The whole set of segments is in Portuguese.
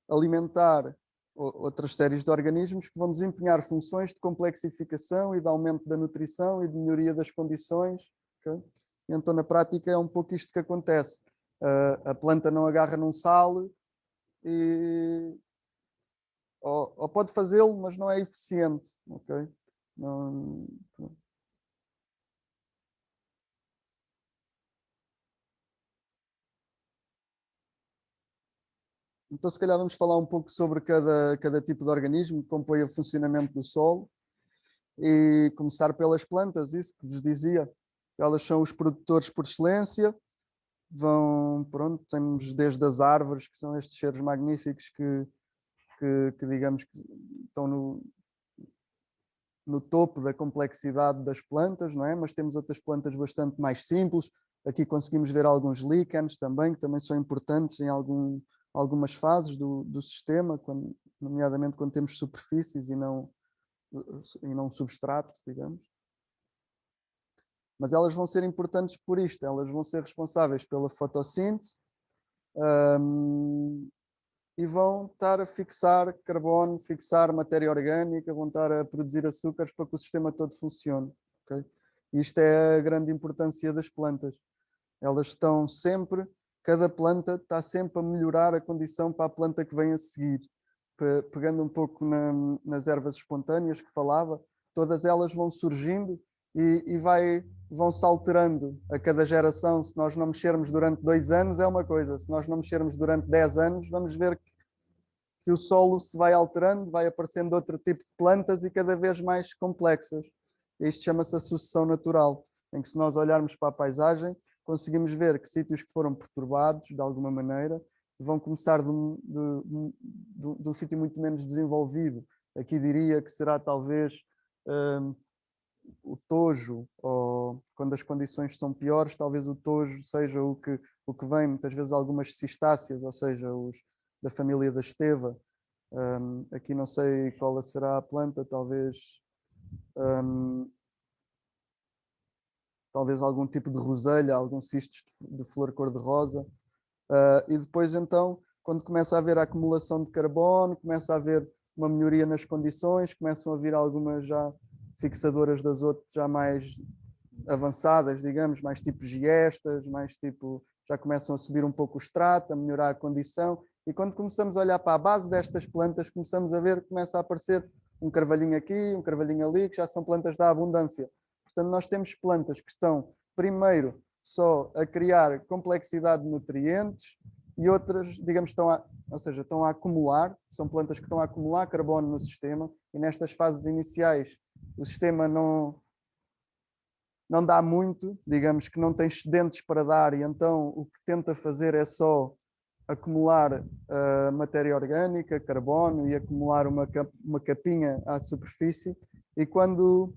alimentar outras séries de organismos que vão desempenhar funções de complexificação e de aumento da nutrição e de melhoria das condições. Okay? Então, na prática, é um pouco isto que acontece. A planta não agarra num sal e... ou pode fazê-lo, mas não é eficiente. Okay? Não... Então, se calhar vamos falar um pouco sobre cada tipo de organismo que compõe o funcionamento do solo e começar pelas plantas, isso que vos dizia. Elas são os produtores por excelência, pronto, temos desde as árvores, que são estes seres magníficos que digamos que estão no topo da complexidade das plantas, não é? Mas temos outras plantas bastante mais simples. Aqui conseguimos ver alguns líquenes também, que também são importantes em algumas fases do sistema, nomeadamente quando temos superfícies e não substrato, digamos. Mas elas vão ser importantes por isto, elas vão ser responsáveis pela fotossíntese e vão estar a fixar carbono, fixar matéria orgânica, vão estar a produzir açúcares para que o sistema todo funcione. Okay? Isto é a grande importância das plantas. Elas estão sempre, cada planta está sempre a melhorar a condição para a planta que vem a seguir. Pegando um pouco nas ervas espontâneas que falava, todas elas vão surgindo e vão-se alterando a cada geração. Se nós não mexermos durante 2 anos é uma coisa, se nós não mexermos durante 10 anos, vamos ver que o solo se vai alterando, vai aparecendo outro tipo de plantas e cada vez mais complexas. Isto chama-se a sucessão natural, em que se nós olharmos para a paisagem, conseguimos ver que sítios que foram perturbados, de alguma maneira, vão começar de um sítio muito menos desenvolvido. Aqui diria que será talvez o tojo, ou quando as condições são piores, talvez o tojo seja o que vem, muitas vezes algumas cistáceas, ou seja, os da família da esteva. Aqui não sei qual será a planta, talvez algum tipo de roselha, algum cistos de flor cor-de-rosa. E depois então, quando começa a haver a acumulação de carbono, começa a haver uma melhoria nas condições, começam a vir algumas já fixadoras de azoto já mais avançadas, digamos, mais tipo giestas, mais tipo, já começam a subir um pouco o extrato, a melhorar a condição, e quando começamos a olhar para a base destas plantas, começamos a ver que começa a aparecer um carvalhinho aqui, um carvalhinho ali, que já são plantas da abundância. Portanto, nós temos plantas que estão, primeiro, só a criar complexidade de nutrientes e outras, digamos, estão a acumular, são plantas que estão a acumular carbono no sistema, e nestas fases iniciais o sistema não dá muito, digamos que não tem excedentes para dar, e então o que tenta fazer é só acumular matéria orgânica, carbono, e acumular uma capinha à superfície, e quando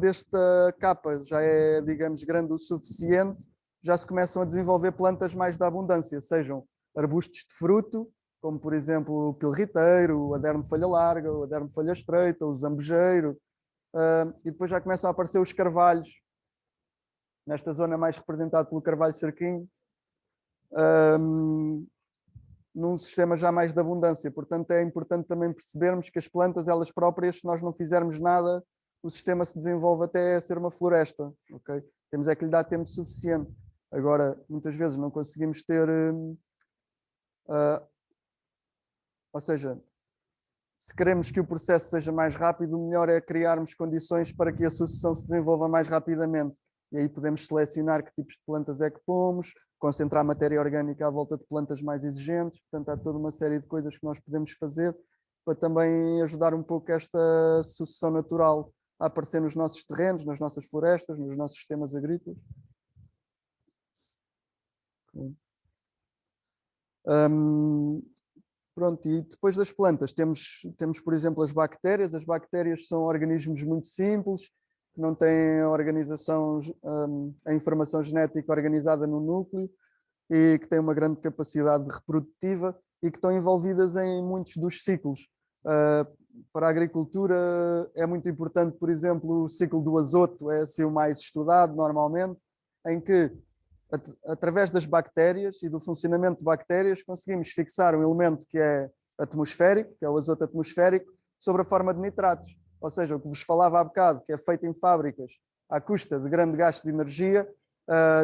esta capa já é, digamos, grande o suficiente, já se começam a desenvolver plantas mais da abundância, sejam arbustos de fruto, como por exemplo o pilriteiro, o aderno folha larga, o aderno folha estreita, o zambujeiro, e depois já começam a aparecer os carvalhos, nesta zona mais representado pelo carvalho cerquinho, num sistema já mais de abundância. Portanto, é importante também percebermos que as plantas, elas próprias, se nós não fizermos nada, o sistema se desenvolve até ser uma floresta. Okay? Temos é que lhe dar tempo suficiente. Agora, muitas vezes não conseguimos ter... ou seja, se queremos que o processo seja mais rápido, o melhor é criarmos condições para que a sucessão se desenvolva mais rapidamente. E aí podemos selecionar que tipos de plantas é que pomos, concentrar matéria orgânica à volta de plantas mais exigentes. Portanto, há toda uma série de coisas que nós podemos fazer para também ajudar um pouco esta sucessão natural a aparecer nos nossos terrenos, nas nossas florestas, nos nossos sistemas agrícolas. Pronto, e depois das plantas temos, por exemplo, as bactérias. As bactérias são organismos muito simples, que não têm a informação genética organizada no núcleo e que têm uma grande capacidade reprodutiva e que estão envolvidas em muitos dos ciclos. Para a agricultura é muito importante, por exemplo, o ciclo do azoto é assim o mais estudado normalmente, em que através das bactérias e do funcionamento de bactérias, conseguimos fixar um elemento que é atmosférico, que é o azoto atmosférico, sobre a forma de nitratos. Ou seja, o que vos falava há bocado, que é feito em fábricas à custa de grande gasto de energia,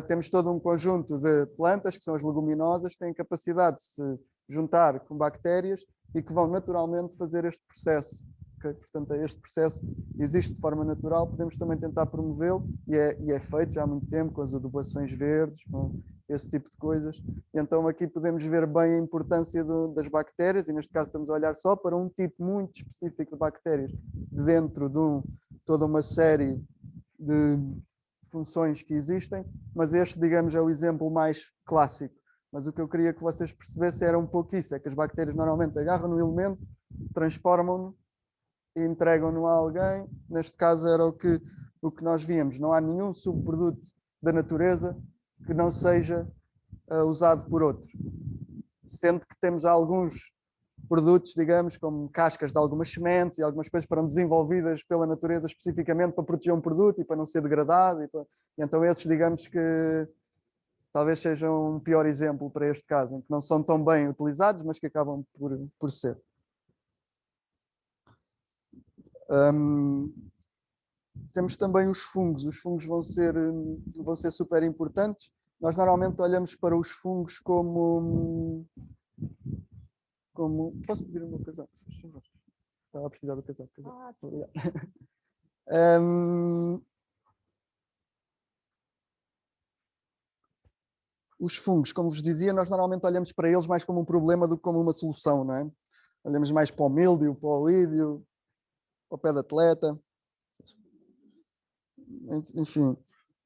temos todo um conjunto de plantas, que são as leguminosas, que têm capacidade de se juntar com bactérias e que vão naturalmente fazer este processo. Okay? Portanto, este processo existe de forma natural, podemos também tentar promovê-lo e é feito já há muito tempo com as adubações verdes, com esse tipo de coisas. E então aqui podemos ver bem a importância das bactérias e neste caso estamos a olhar só para um tipo muito específico de bactérias dentro de toda uma série de funções que existem, mas este, digamos, é o exemplo mais clássico. Mas o que eu queria que vocês percebessem era um pouco isso, é que as bactérias normalmente agarram no elemento, transformam-no e entregam-no a alguém. Neste caso era o que nós víamos. Não há nenhum subproduto da natureza que não seja usado por outro. Sendo que temos alguns produtos, digamos, como cascas de algumas sementes e algumas coisas foram desenvolvidas pela natureza especificamente para proteger um produto e para não ser degradado. E então esses, digamos que talvez sejam um pior exemplo para este caso, em que não são tão bem utilizados, mas que acabam por ser. Temos também os fungos. Os fungos vão ser super importantes. Nós normalmente olhamos para os fungos como... Posso pedir o meu casaco? Estava a precisar do casaco. Obrigado. Os fungos, como vos dizia, nós normalmente olhamos para eles mais como um problema do que como uma solução, não é? Olhamos mais para o míldio, para o oídio, para o pé de atleta. Enfim,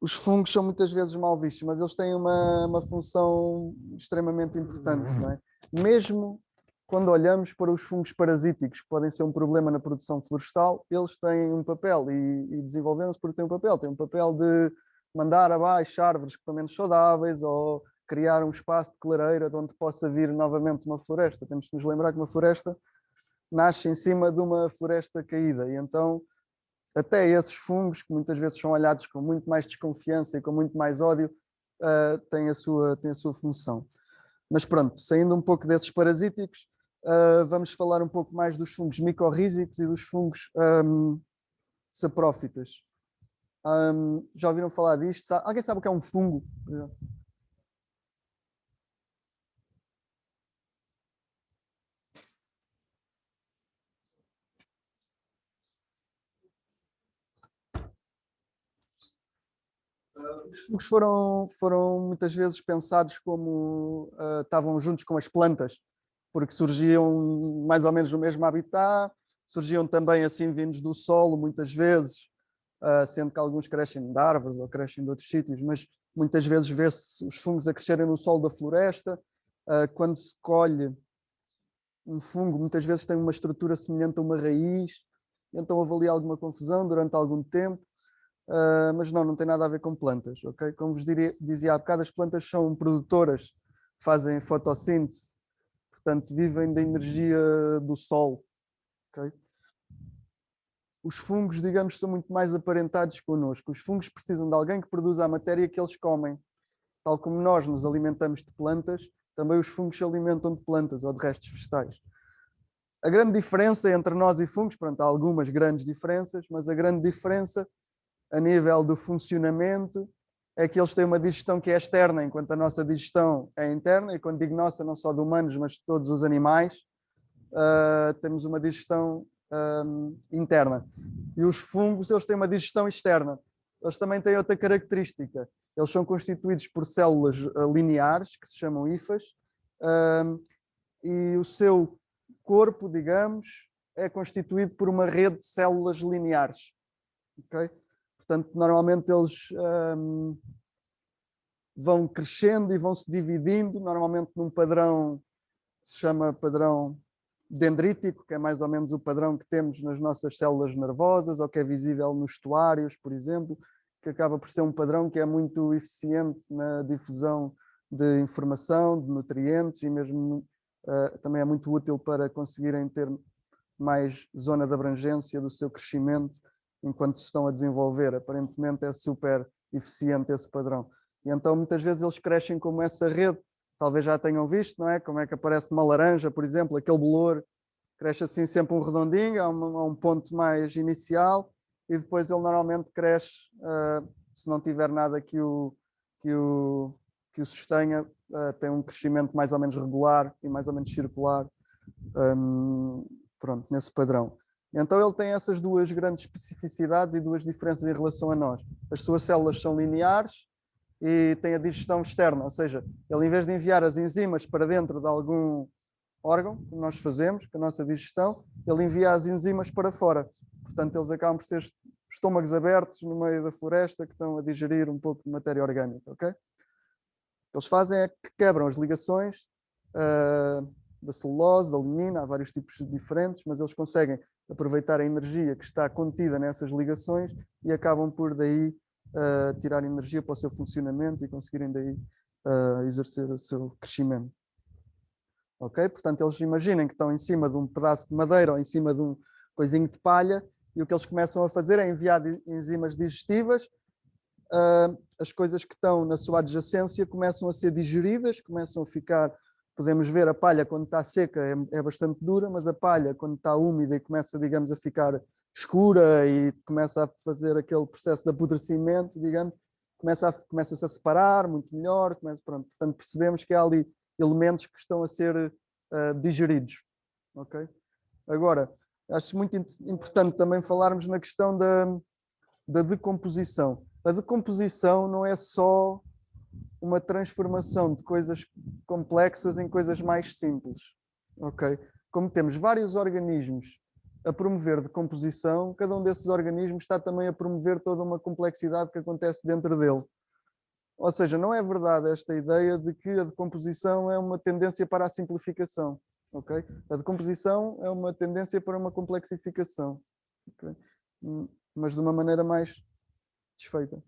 os fungos são muitas vezes mal vistos, mas eles têm uma função extremamente importante, não é? Mesmo quando olhamos para os fungos parasíticos, que podem ser um problema na produção florestal, eles têm um papel e desenvolveram-se porque têm um papel. Têm um papel de mandar abaixo árvores que estão menos saudáveis ou criar um espaço de clareira de onde possa vir novamente uma floresta. Temos que nos lembrar que uma floresta nasce em cima de uma floresta caída e então até esses fungos, que muitas vezes são olhados com muito mais desconfiança e com muito mais ódio, têm a sua função. Mas pronto, saindo um pouco desses parasíticos, vamos falar um pouco mais dos fungos micorrízicos e dos fungos saprófitas. Já ouviram falar disto? Alguém sabe o que é um fungo? Os fungos foram muitas vezes pensados como estavam juntos com as plantas, porque surgiam mais ou menos no mesmo habitat, surgiam também assim vindos do solo, muitas vezes, sendo que alguns crescem de árvores ou crescem de outros sítios, mas muitas vezes vê-se os fungos a crescerem no solo da floresta. Quando se colhe um fungo, muitas vezes tem uma estrutura semelhante a uma raiz, então houve ali alguma confusão durante algum tempo. Mas não tem nada a ver com plantas, ok? Como vos dizia há bocado, as plantas são produtoras, fazem fotossíntese, portanto vivem da energia do sol, ok? Os fungos, digamos, são muito mais aparentados connosco. Os fungos precisam de alguém que produza a matéria que eles comem. Tal como nós nos alimentamos de plantas, também os fungos se alimentam de plantas ou de restos vegetais. A grande diferença entre nós e fungos, pronto, há algumas grandes diferenças, mas a grande diferença a nível do funcionamento é que eles têm uma digestão que é externa, enquanto a nossa digestão é interna, e quando digo nossa, não só de humanos, mas de todos os animais, temos uma digestão interna. E os fungos, eles têm uma digestão externa. Eles também têm outra característica. Eles são constituídos por células lineares, que se chamam hifas, e o seu corpo, digamos, é constituído por uma rede de células lineares. Okay? Portanto, normalmente eles vão crescendo e vão se dividindo, normalmente num padrão que se chama padrão dendrítico, que é mais ou menos o padrão que temos nas nossas células nervosas, ou que é visível nos estuários, por exemplo, que acaba por ser um padrão que é muito eficiente na difusão de informação, de nutrientes e mesmo também é muito útil para conseguirem ter mais zona de abrangência do seu crescimento enquanto se estão a desenvolver. Aparentemente é super eficiente esse padrão. E então muitas vezes eles crescem como essa rede, talvez já tenham visto, não é? Como é que aparece uma laranja, por exemplo, aquele bolor cresce assim sempre um redondinho, a um ponto mais inicial, e depois ele normalmente cresce, se não tiver nada que o sustenha, tem um crescimento mais ou menos regular e mais ou menos circular, pronto, nesse padrão. Então ele tem essas duas grandes especificidades e duas diferenças em relação a nós. As suas células são lineares e tem a digestão externa, ou seja, ele em vez de enviar as enzimas para dentro de algum órgão que nós fazemos, com a nossa digestão, ele envia as enzimas para fora. Portanto, eles acabam por ter estômagos abertos no meio da floresta que estão a digerir um pouco de matéria orgânica, ok? O que eles fazem é que quebram as ligações da celulose, da lignina, há vários tipos diferentes, mas eles conseguem aproveitar a energia que está contida nessas ligações e acabam por daí tirar energia para o seu funcionamento e conseguirem daí exercer o seu crescimento. Ok? Portanto, eles imaginem que estão em cima de um pedaço de madeira ou em cima de um coisinho de palha e o que eles começam a fazer é enviar enzimas digestivas. As coisas que estão na sua adjacência começam a ser digeridas, começam a ficar... Podemos ver a palha quando está seca é bastante dura, mas a palha quando está úmida e começa, digamos, a ficar escura e começa a fazer aquele processo de apodrecimento, digamos, começa-se a separar muito melhor, pronto. Portanto, percebemos que há ali elementos que estão a ser digeridos. Okay? Agora, acho muito importante também falarmos na questão da decomposição. A decomposição não é só uma transformação de coisas complexas em coisas mais simples. Okay? Como temos vários organismos a promover decomposição, cada um desses organismos está também a promover toda uma complexidade que acontece dentro dele. Ou seja, não é verdade esta ideia de que a decomposição é uma tendência para a simplificação. Okay? A decomposição é uma tendência para uma complexificação. Okay? Mas de uma maneira mais desfeita.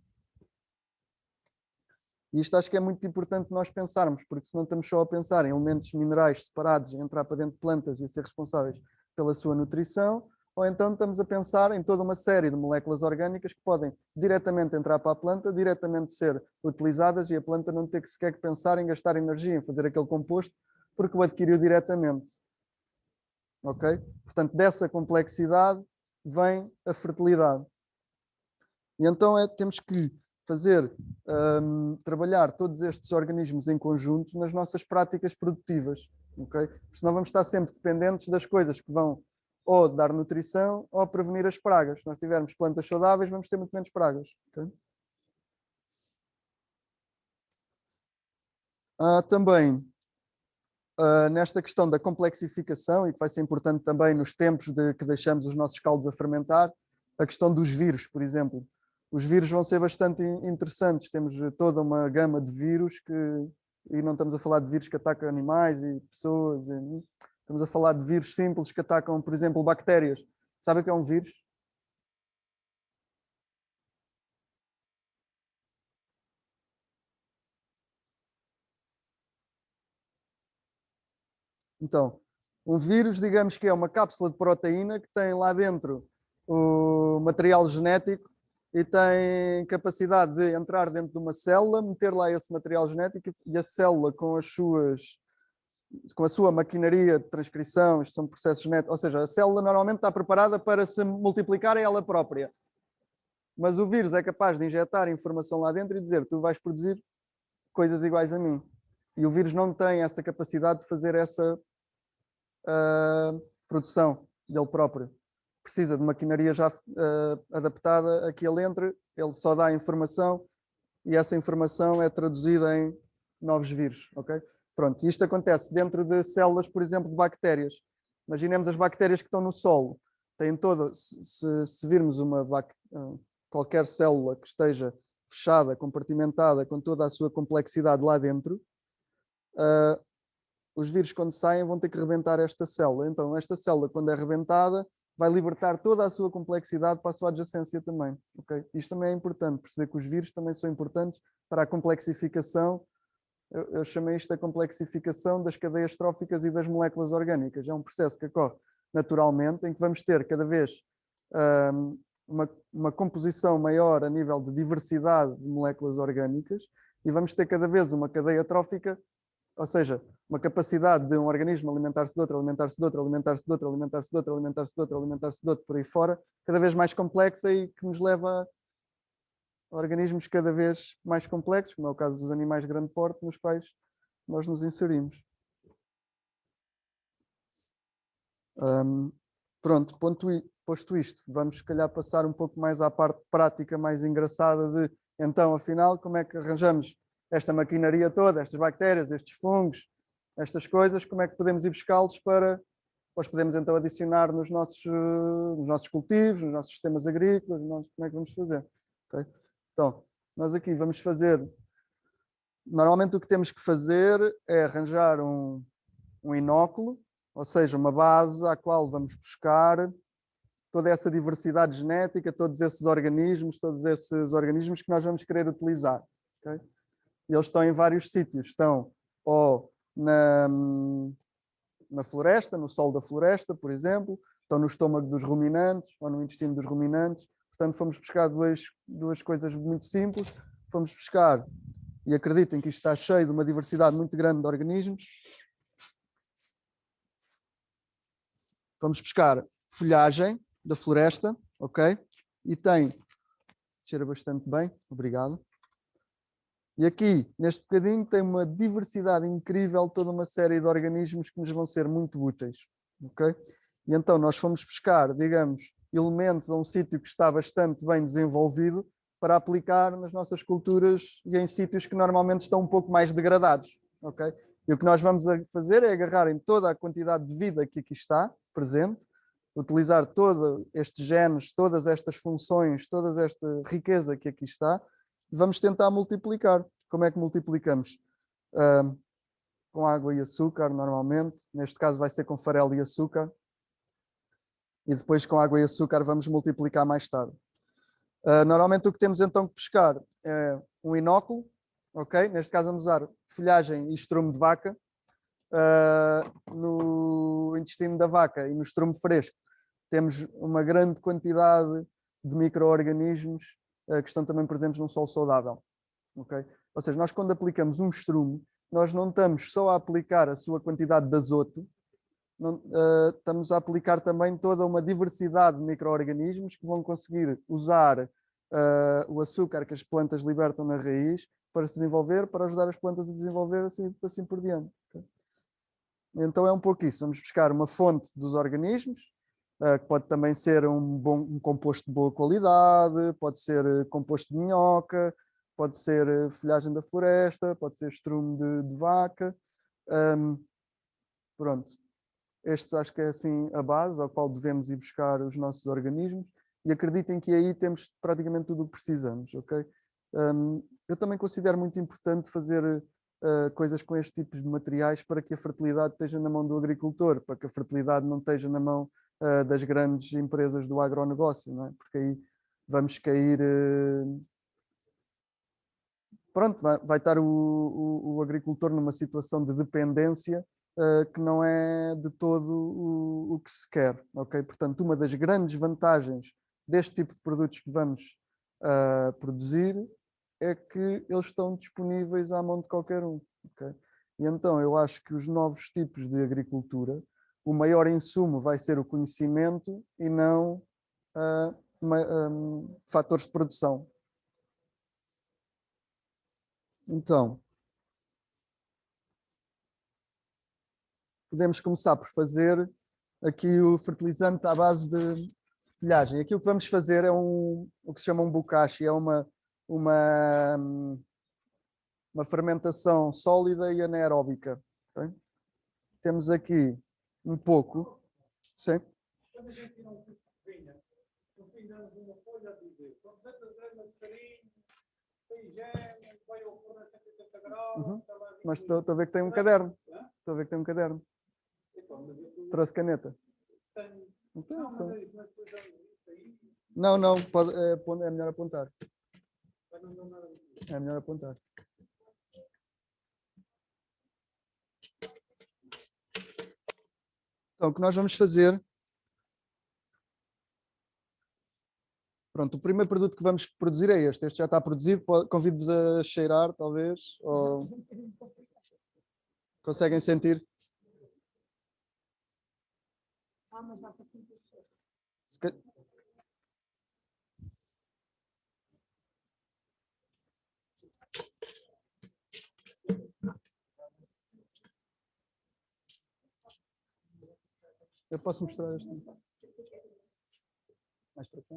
E isto acho que é muito importante nós pensarmos, porque senão estamos só a pensar em elementos minerais separados, a entrar para dentro de plantas e a ser responsáveis pela sua nutrição, ou então estamos a pensar em toda uma série de moléculas orgânicas que podem diretamente entrar para a planta, diretamente ser utilizadas e a planta não ter que sequer pensar em gastar energia em fazer aquele composto, porque o adquiriu diretamente. Ok? Portanto, dessa complexidade vem a fertilidade. E então temos que fazer, trabalhar todos estes organismos em conjunto nas nossas práticas produtivas. Okay? Senão vamos estar sempre dependentes das coisas que vão ou dar nutrição ou prevenir as pragas. Se nós tivermos plantas saudáveis, vamos ter muito menos pragas. Okay? Também, nesta questão da complexificação, e que vai ser importante também nos tempos que deixamos os nossos caldos a fermentar, a questão dos vírus, por exemplo. Os vírus vão ser bastante interessantes. Temos toda uma gama de vírus e não estamos a falar de vírus que atacam animais e pessoas. Estamos a falar de vírus simples que atacam, por exemplo, bactérias. Sabe o que é um vírus? Então, um vírus, digamos que é uma cápsula de proteína que tem lá dentro o material genético e tem capacidade de entrar dentro de uma célula, meter lá esse material genético e a célula com a sua maquinaria de transcrição, isto são processos genéticos, ou seja, a célula normalmente está preparada para se multiplicar ela própria. Mas o vírus é capaz de injetar informação lá dentro e dizer, tu vais produzir coisas iguais a mim. E o vírus não tem essa capacidade de fazer essa produção dele próprio. Precisa de maquinaria já adaptada a que ele entre, ele só dá a informação e essa informação é traduzida em novos vírus, ok? Pronto, isto acontece dentro de células, por exemplo, de bactérias. Imaginemos as bactérias que estão no solo. Têm toda, se virmos qualquer célula que esteja fechada, compartimentada, com toda a sua complexidade lá dentro, os vírus, quando saem, vão ter que rebentar esta célula. Então, esta célula, quando é rebentada, vai libertar toda a sua complexidade para a sua adjacência também. Okay? Isto também é importante, perceber que os vírus também são importantes para a complexificação. Eu chamei isto a complexificação das cadeias tróficas e das moléculas orgânicas. É um processo que ocorre naturalmente, em que vamos ter cada vez uma composição maior a nível de diversidade de moléculas orgânicas e vamos ter cada vez uma cadeia trófica, ou seja, uma capacidade de um organismo alimentar-se de outro, alimentar-se de outro, alimentar-se de outro, alimentar-se de outro, alimentar-se de outro, alimentar-se de outro, por aí fora, cada vez mais complexa e que nos leva a organismos cada vez mais complexos, como é o caso dos animais de grande porte, nos quais nós nos inserimos. Pronto, posto isto, vamos se calhar passar um pouco mais à parte prática, mais engraçada de, então, afinal, como é que arranjamos esta maquinaria toda, estas bactérias, estes fungos, estas coisas, como é que podemos ir buscá-los para, nós podemos então adicionar nos nossos cultivos, nos nossos sistemas agrícolas, como é que vamos fazer? Okay? Então, nós aqui vamos fazer, normalmente o que temos que fazer é arranjar um inóculo, ou seja, uma base à qual vamos buscar toda essa diversidade genética, todos esses organismos que nós vamos querer utilizar. Okay? E eles estão em vários sítios. Estão ou na floresta, no solo da floresta, por exemplo, estão no estômago dos ruminantes ou no intestino dos ruminantes. Portanto, fomos buscar duas coisas muito simples. Fomos buscar, e acreditem que isto está cheio de uma diversidade muito grande de organismos, vamos buscar folhagem da floresta, ok? E cheira bastante bem, obrigado. E aqui, neste bocadinho, tem uma diversidade incrível, toda uma série de organismos que nos vão ser muito úteis, ok? E então nós fomos buscar, digamos, elementos a um sítio que está bastante bem desenvolvido para aplicar nas nossas culturas e em sítios que normalmente estão um pouco mais degradados, ok? E o que nós vamos fazer é agarrar em toda a quantidade de vida que aqui está presente, utilizar todos estes genes, todas estas funções, toda esta riqueza que aqui está, e vamos tentar multiplicar. Como é que multiplicamos? Com água e açúcar, normalmente. Neste caso vai ser com farelo e açúcar. E depois com água e açúcar vamos multiplicar mais tarde. Normalmente o que temos então que pescar é um inóculo, ok? Neste caso vamos usar folhagem e estrume de vaca. No intestino da vaca e no estrume fresco temos uma grande quantidade de micro-organismos que estão também presentes num solo saudável. Okay? Ou seja, nós quando aplicamos um estrume, nós não estamos só a aplicar a sua quantidade de azoto, estamos a aplicar também toda uma diversidade de micro-organismos que vão conseguir usar o açúcar que as plantas libertam na raiz para se desenvolver, para ajudar as plantas a desenvolver assim por diante. Okay? Então é um pouco isso, vamos buscar uma fonte dos organismos, que pode também ser um composto de boa qualidade, pode ser composto de minhoca, pode ser folhagem da floresta, pode ser estrume de vaca. Pronto, estes acho que é assim a base ao qual devemos ir buscar os nossos organismos e acreditem que aí temos praticamente tudo o que precisamos, ok? Eu também considero muito importante fazer coisas com este tipo de materiais para que a fertilidade esteja na mão do agricultor, para que a fertilidade não esteja na mão das grandes empresas do agronegócio, não é? Porque aí vamos cair... Pronto, vai estar o agricultor numa situação de dependência que não é de todo o que se quer, ok? Portanto, uma das grandes vantagens deste tipo de produtos que vamos produzir é que eles estão disponíveis à mão de qualquer um, ok? E então eu acho que os novos tipos de agricultura, o maior insumo vai ser o conhecimento e não fatores de produção. Então, podemos começar por fazer aqui o fertilizante à base de folhagem. Aqui o que vamos fazer é o que se chama um bokashi, é uma fermentação sólida e anaeróbica. Okay? Temos aqui um pouco. Sim? Uhum. Mas estou a ver que tem um caderno. Estou a ver que tem um caderno. Trouxe caneta. Então, não, é melhor apontar. É melhor apontar. Então, o que nós vamos fazer... Pronto, o primeiro produto que vamos produzir é este. Este já está produzido, convido-vos a cheirar, talvez, ou conseguem sentir? Mas dá para sentir o cheiro. Se ca- Eu posso mostrar este mais para cá.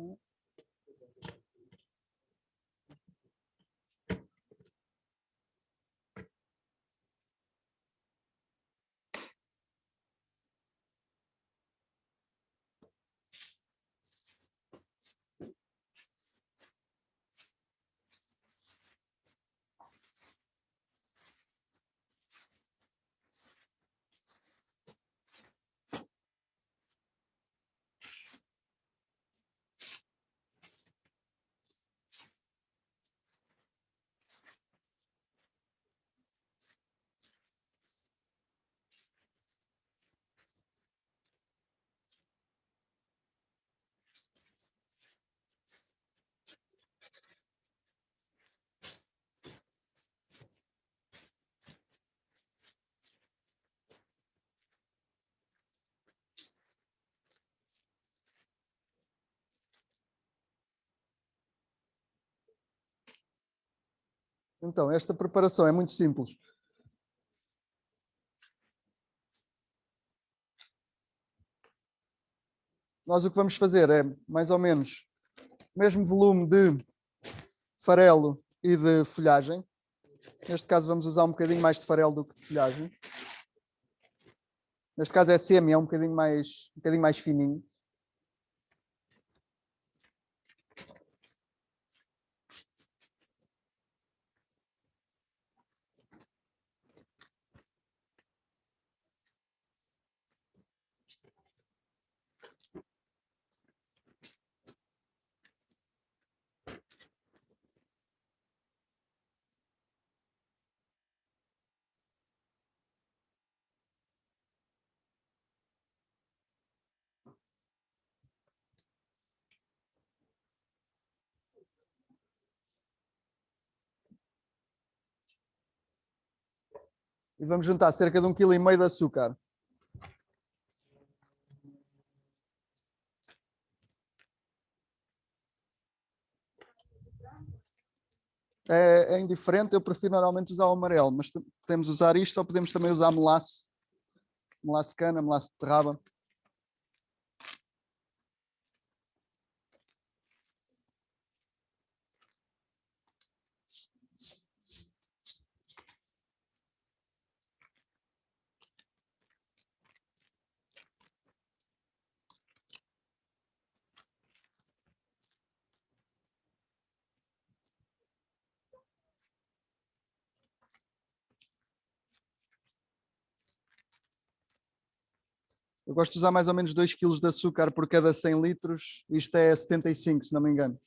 Então, esta preparação é muito simples. Nós o que vamos fazer é mais ou menos o mesmo volume de farelo e de folhagem. Neste caso vamos usar um bocadinho mais de farelo do que de folhagem. Neste caso é semi, é um bocadinho mais fininho. E vamos juntar cerca de 1,5 kg de açúcar. É indiferente, eu prefiro normalmente usar o amarelo, mas podemos usar isto ou podemos também usar melaço. Melaço de cana, melaço de beterraba. Eu gosto de usar mais ou menos 2 kg de açúcar por cada 100 litros. Isto é 75, se não me engano.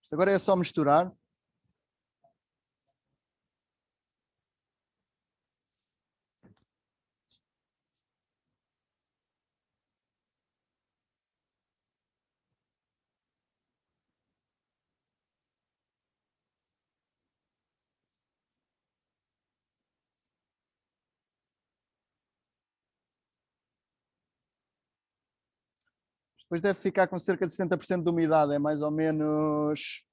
Isto agora é só misturar. Depois deve ficar com cerca de 70% de umidade, é mais ou menos.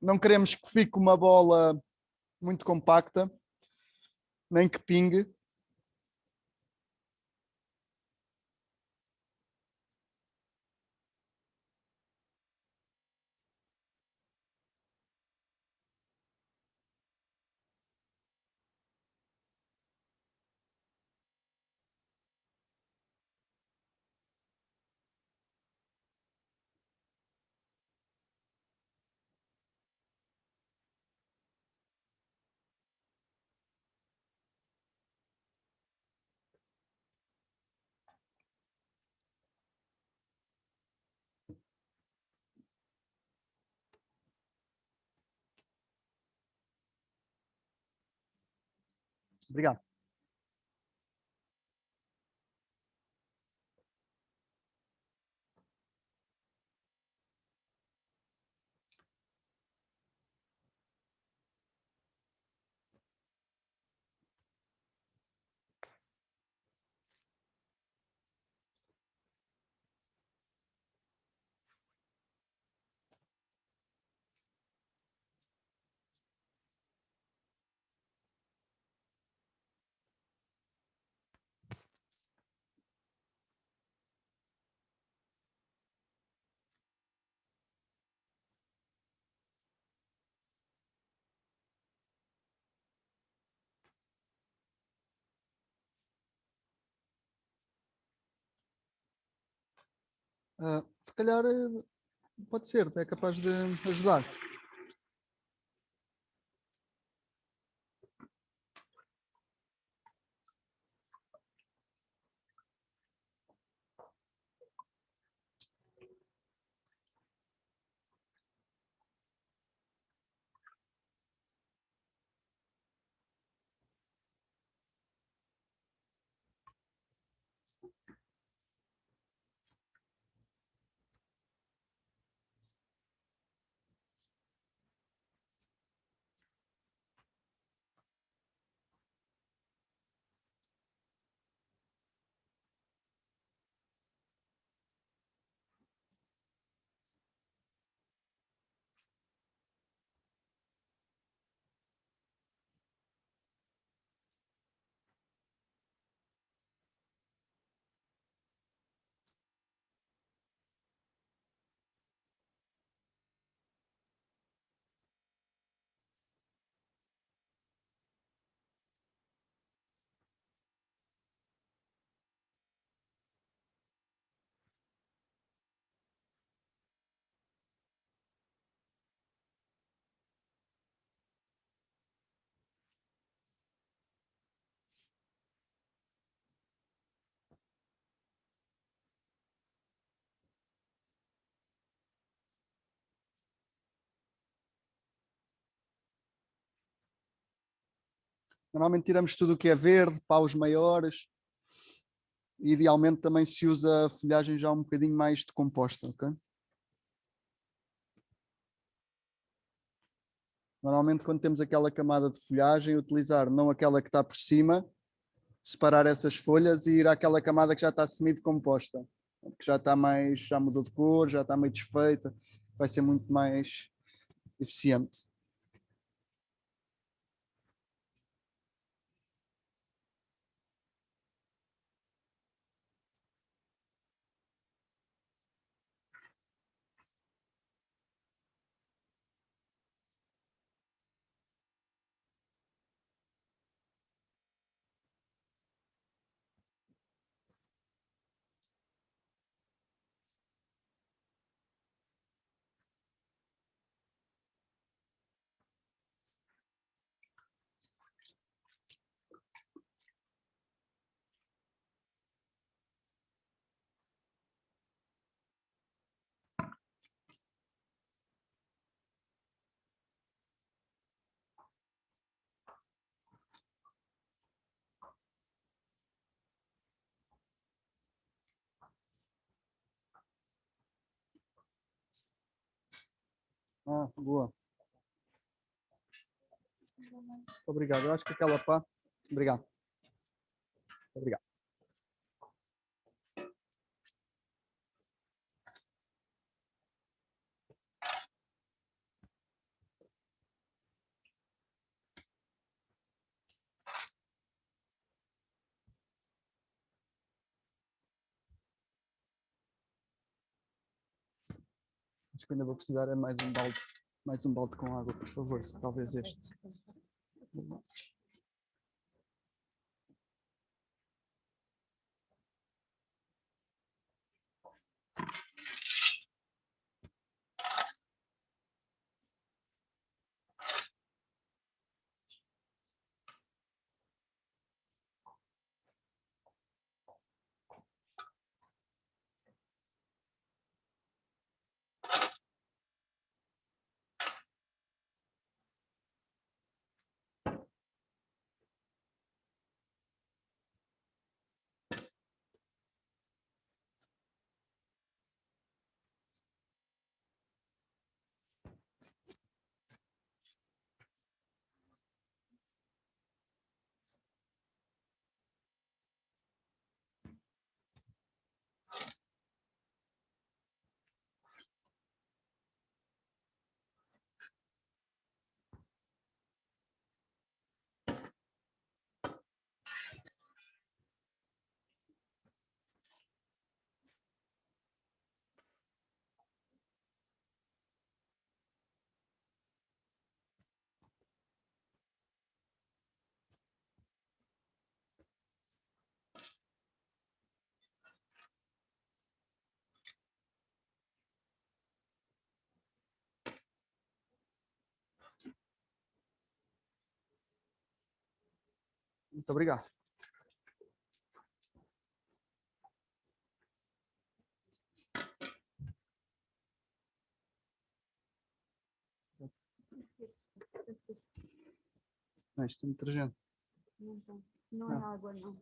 Não queremos que fique uma bola muito compacta, nem que pingue. Obrigado. Se calhar pode ser, é capaz de ajudar. Normalmente tiramos tudo o que é verde, paus maiores. E idealmente também se usa a folhagem já um bocadinho mais decomposta, ok? Normalmente quando temos aquela camada de folhagem, utilizar não aquela que está por cima, separar essas folhas e ir àquela camada que já está semi-decomposta, que já está mais, já mudou de cor, já está meio desfeita, vai ser muito mais eficiente. Ah, boa. Obrigado. Eu acho que aquela pá. Obrigado. Obrigado. Acho que ainda vou precisar é mais um balde com água, por favor, talvez este. Muito obrigado. Não, isto é detergente. Não é água, não.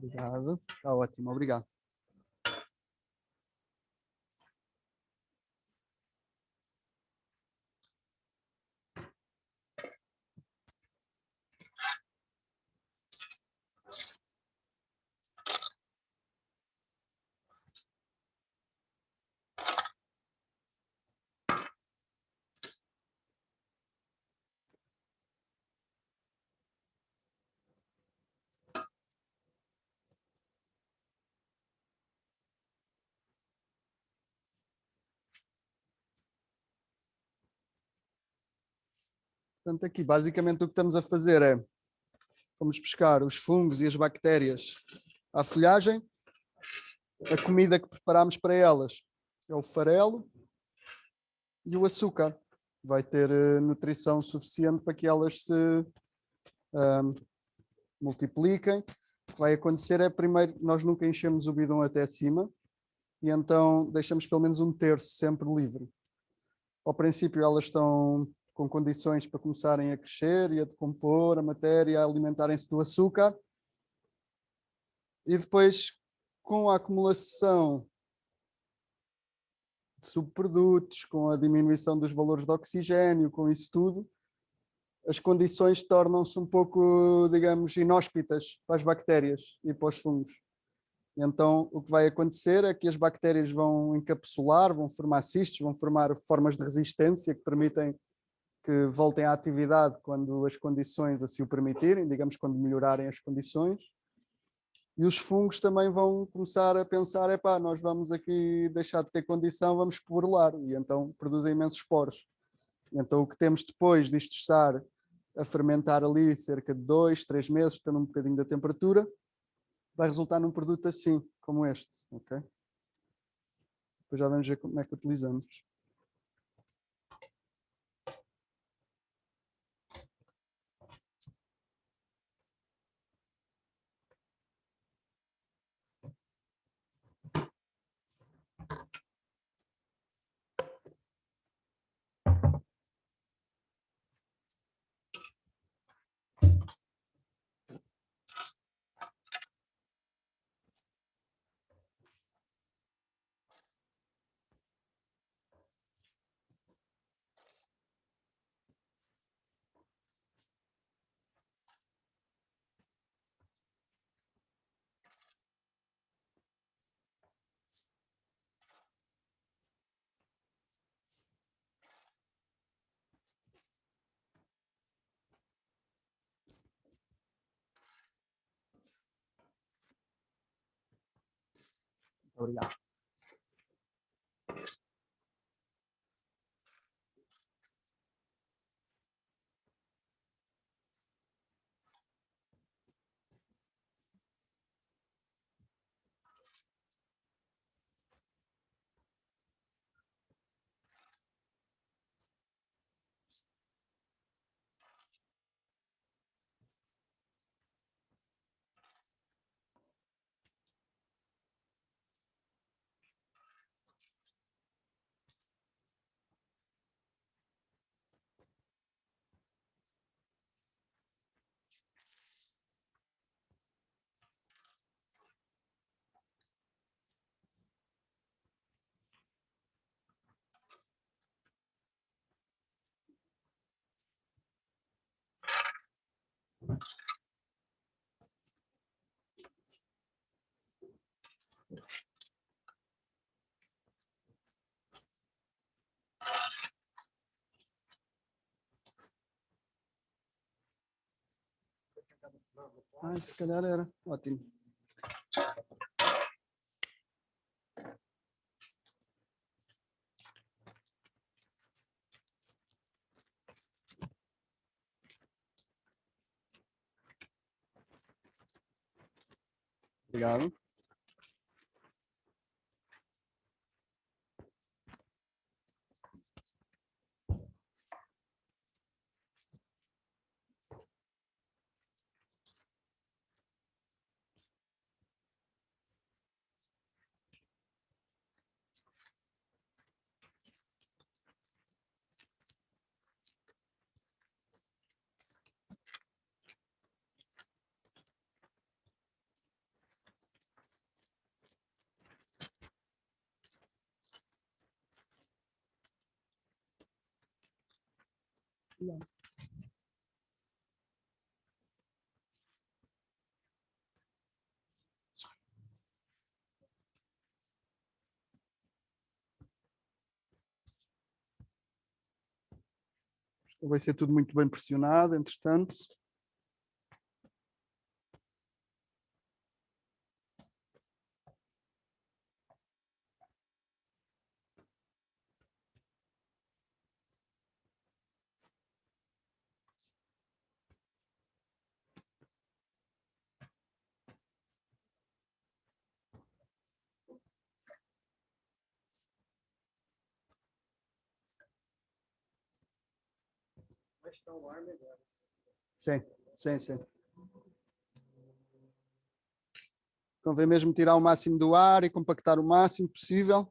Obrigado. Está ótimo, obrigado. Portanto, aqui basicamente o que estamos a fazer é vamos buscar os fungos e as bactérias à folhagem. A comida que preparamos para elas é o farelo e o açúcar. Vai ter nutrição suficiente para que elas se multipliquem. O que vai acontecer é, primeiro, nós nunca enchemos o bidão até cima e então deixamos pelo menos um terço sempre livre. Ao princípio elas estão com condições para começarem a crescer e a decompor a matéria, a alimentarem-se do açúcar. E depois, com a acumulação de subprodutos, com a diminuição dos valores de oxigênio, com isso tudo, as condições tornam-se um pouco, digamos, inóspitas para as bactérias e para os fungos. Então, o que vai acontecer é que as bactérias vão encapsular, vão formar cistos, vão formar formas de resistência que permitem que voltem à atividade quando as condições assim o permitirem, digamos, quando melhorarem as condições. E os fungos também vão começar a pensar, epá, nós vamos aqui deixar de ter condição, vamos pobrelar, e então produzem imensos poros. E então o que temos depois disto estar a fermentar ali cerca de 2, 3 meses, depende um bocadinho da temperatura, vai resultar num produto assim, como este, ok? Depois já vamos ver como é que utilizamos. Obrigado. Se calhar era. Ótimo. Obrigado. Vai ser tudo muito bem pressionado, entretanto. Sim, sim, sim. Convém mesmo tirar o máximo do ar e compactar o máximo possível.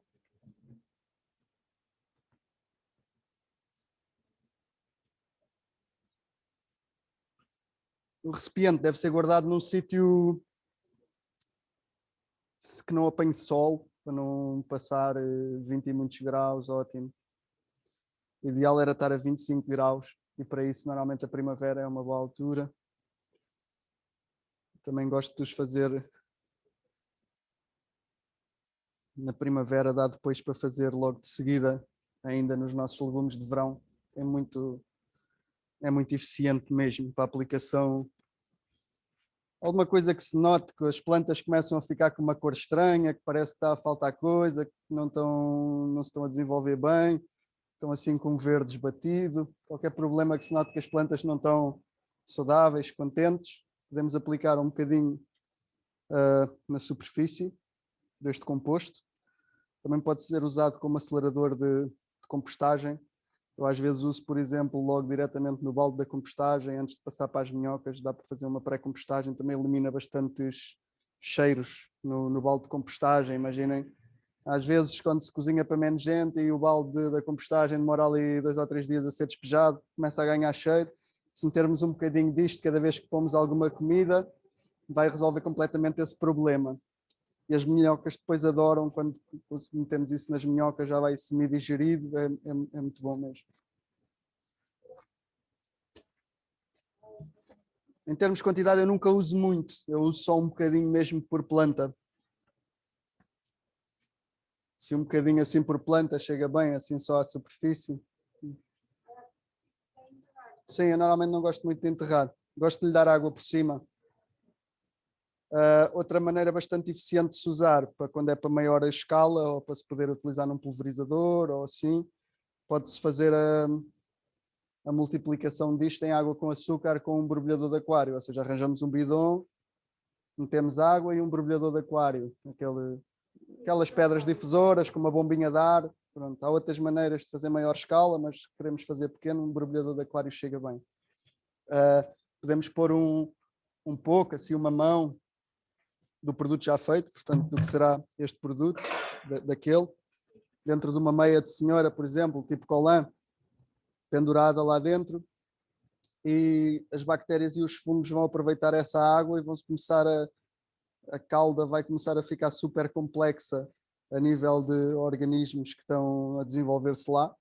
O recipiente deve ser guardado num sítio que não apanhe sol, para não passar 20 e muitos graus, ótimo. O ideal era estar a 25 graus e para isso normalmente a primavera é uma boa altura. Também gosto de os fazer na primavera, dá depois para fazer logo de seguida, ainda nos nossos legumes de verão. É muito eficiente mesmo para a aplicação. Alguma coisa que se note que as plantas começam a ficar com uma cor estranha, que parece que está a faltar coisa, que não se estão a desenvolver bem, estão assim com um verde esbatido. Qualquer problema que se note que as plantas não estão saudáveis, contentes, podemos aplicar um bocadinho na superfície deste composto. Também pode ser usado como acelerador de compostagem. Eu às vezes uso, por exemplo, logo diretamente no balde da compostagem, antes de passar para as minhocas, dá para fazer uma pré-compostagem, também elimina bastantes cheiros no balde de compostagem. Imaginem, às vezes quando se cozinha para menos gente e o balde da compostagem demora ali 2 ou 3 dias a ser despejado, começa a ganhar cheiro. Se metermos um bocadinho disto cada vez que pomos alguma comida, vai resolver completamente esse problema. E as minhocas depois adoram, quando metemos isso nas minhocas já vai semi-digerido, é muito bom mesmo. Em termos de quantidade eu nunca uso muito, eu uso só um bocadinho mesmo por planta. Se um bocadinho assim por planta chega bem, assim só à superfície. Sim, eu normalmente não gosto muito de enterrar, gosto de lhe dar água por cima. Outra maneira bastante eficiente de se usar para quando é para maior escala ou para se poder utilizar num pulverizador ou assim, pode-se fazer a multiplicação disto em água com açúcar com um borbulhador de aquário, ou seja, arranjamos um bidon, metemos água e um borbulhador de aquário, aquelas pedras difusoras com uma bombinha de ar. Pronto, há outras maneiras de fazer maior escala, mas queremos fazer pequeno, um borbulhador de aquário chega bem. Podemos pôr um pouco, assim uma mão do produto já feito, portanto, do que será este produto, daquele, dentro de uma meia de senhora, por exemplo, tipo colã, pendurada lá dentro, e as bactérias e os fungos vão aproveitar essa água e vão-se começar a calda vai começar a ficar super complexa a nível de organismos que estão a desenvolver-se lá,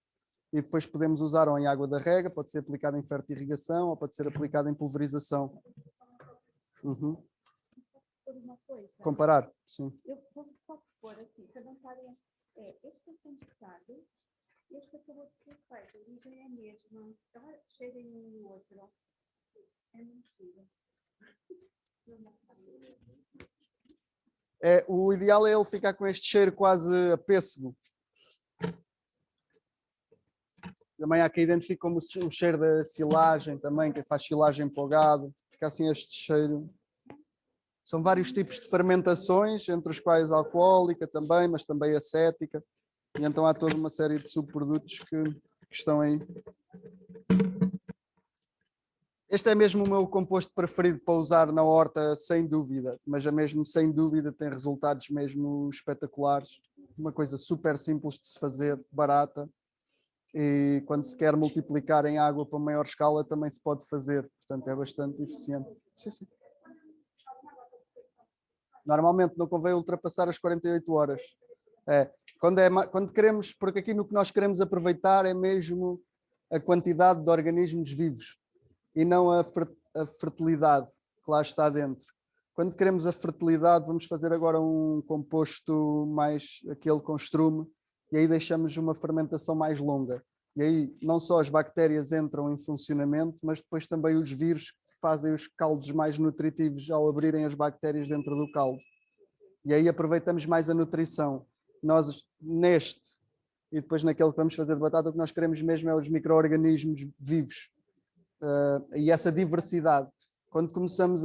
e depois podemos usar ou em água da rega, pode ser aplicada em fertirrigação ou pode ser aplicada em pulverização. Uhum. Uma coisa. Comparar, sim. Eu vou só pôr assim, cada área este é complicado, este acabou de ser feito, a origem é a mesma, agora cheirem um e o outro, é mentira. O ideal é ele ficar com este cheiro quase a pêssego. Também há quem identifique como o cheiro da silagem também, quem faz silagem para o gado, fica assim este cheiro. São vários tipos de fermentações, entre os quais a alcoólica também, mas também acética. E então há toda uma série de subprodutos que estão aí. Este é mesmo o meu composto preferido para usar na horta, sem dúvida. Mas é mesmo sem dúvida tem resultados mesmo espetaculares. Uma coisa super simples de se fazer, barata. E quando se quer multiplicar em água para maior escala também se pode fazer. Portanto, é bastante eficiente. Sim, sim. Normalmente não convém ultrapassar as 48 horas. Quando queremos, porque aqui no que nós queremos aproveitar é mesmo a quantidade de organismos vivos e não a fertilidade que lá está dentro. Quando queremos a fertilidade, vamos fazer agora um composto mais aquele com estrume, e aí deixamos uma fermentação mais longa. E aí não só as bactérias entram em funcionamento, mas depois também os vírus fazem os caldos mais nutritivos ao abrirem as bactérias dentro do caldo. E aí aproveitamos mais a nutrição. Nós, neste e depois naquele que vamos fazer de batata, o que nós queremos mesmo é os micro-organismos vivos. E essa diversidade. Quando começamos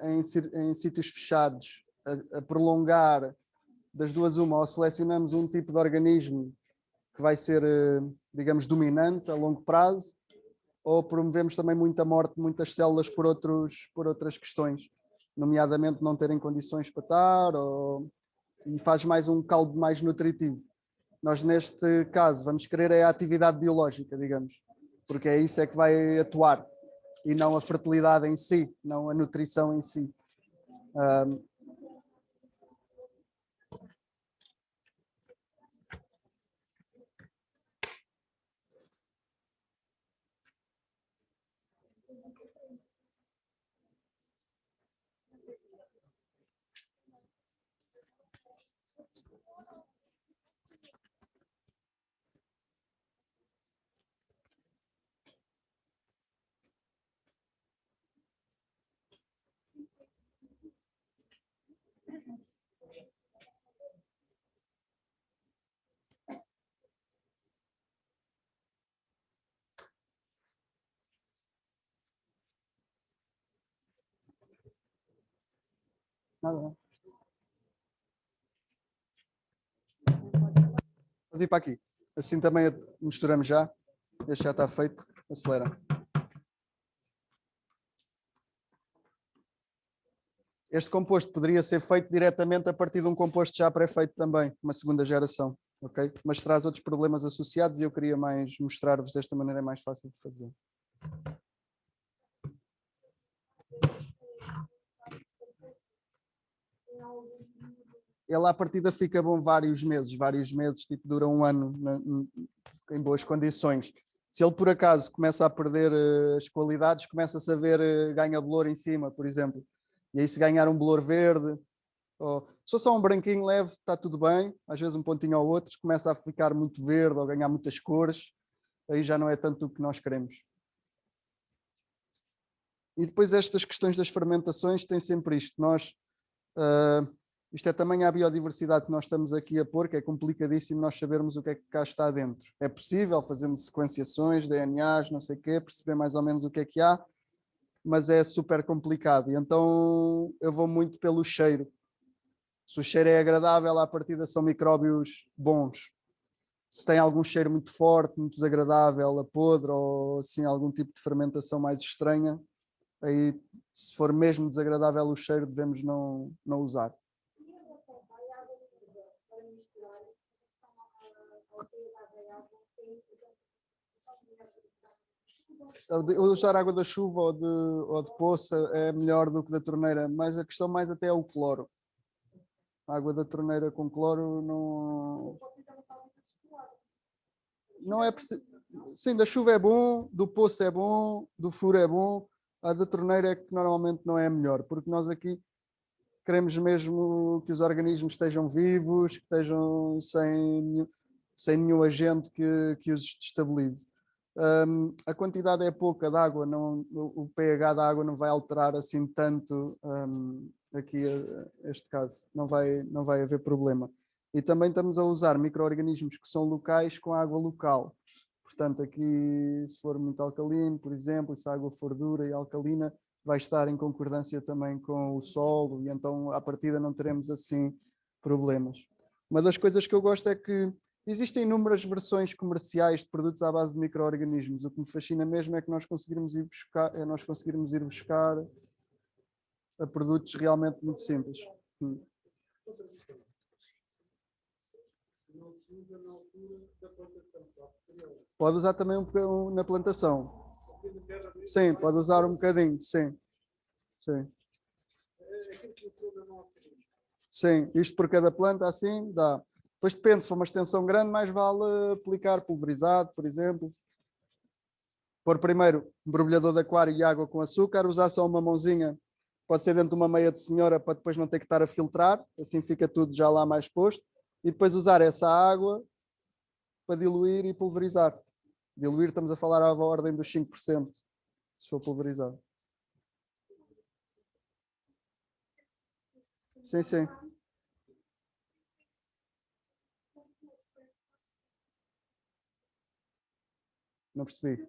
em sítios fechados a prolongar das duas uma, ou selecionamos um tipo de organismo que vai ser, digamos, dominante a longo prazo, ou promovemos também muita morte de muitas células por outras questões, nomeadamente não terem condições para estar, e faz mais um caldo mais nutritivo. Nós, neste caso, vamos querer a atividade biológica, digamos, porque é isso que vai atuar, e não a fertilidade em si, não a nutrição em si. Nada, não. Vamos ir para aqui. Assim também misturamos já. Este já está feito. Acelera. Este composto poderia ser feito diretamente a partir de um composto já pré-feito também, uma segunda geração, ok? Mas traz outros problemas associados e eu queria mais mostrar-vos desta maneira, é mais fácil de fazer. Ele à partida fica bom vários meses, tipo dura um ano em boas condições. Se ele por acaso começa a perder as qualidades, começa-se a ver, ganha bolor em cima, por exemplo. E aí se ganhar um bolor verde, ou se for só um branquinho leve, está tudo bem, às vezes um pontinho ao outro, começa a ficar muito verde ou ganhar muitas cores, aí já não é tanto o que nós queremos. E depois estas questões das fermentações têm sempre isto. Isto é também a biodiversidade que nós estamos aqui a pôr, que é complicadíssimo nós sabermos o que é que cá está dentro. É possível, fazendo sequenciações, DNAs, não sei o quê, perceber mais ou menos o que é que há, mas é super complicado. E então eu vou muito pelo cheiro. Se o cheiro é agradável, à partida são micróbios bons. Se tem algum cheiro muito forte, muito desagradável, a podre, ou assim, algum tipo de fermentação mais estranha, aí, se for mesmo desagradável o cheiro, devemos não usar. Usar água da chuva ou de poça é melhor do que da torneira, mas a questão mais até é o cloro. A água da torneira com cloro não é preciso. Sim, da chuva é bom, do poço é bom, do furo é bom, a da torneira é que normalmente não é a melhor, porque nós aqui queremos mesmo que os organismos estejam vivos, que estejam sem nenhum agente que os destabilize. A quantidade é pouca de água, o pH da água não vai alterar assim tanto aqui este caso, não vai haver problema. E também estamos a usar micro-organismos que são locais com água local. Portanto, aqui, se for muito alcalino, por exemplo, se a água for dura e alcalina, vai estar em concordância também com o solo e então, à partida, não teremos assim problemas. Uma das coisas que eu gosto é que existem inúmeras versões comerciais de produtos à base de micro-organismos. O que me fascina mesmo é que nós conseguirmos ir buscar a produtos realmente muito simples. Pode usar também um bocadinho na plantação. Sim, pode usar um bocadinho, sim. Sim. Sim, isto por cada planta assim dá. Depois depende, se for uma extensão grande, mais vale aplicar pulverizado, por exemplo. Pôr primeiro um borbulhador de aquário e água com açúcar, usar só uma mãozinha, pode ser dentro de uma meia de senhora, para depois não ter que estar a filtrar, assim fica tudo já lá mais posto. E depois usar essa água para diluir e pulverizar. Diluir, estamos a falar à ordem dos 5%, se for pulverizado. Sim, sim. Não percebi.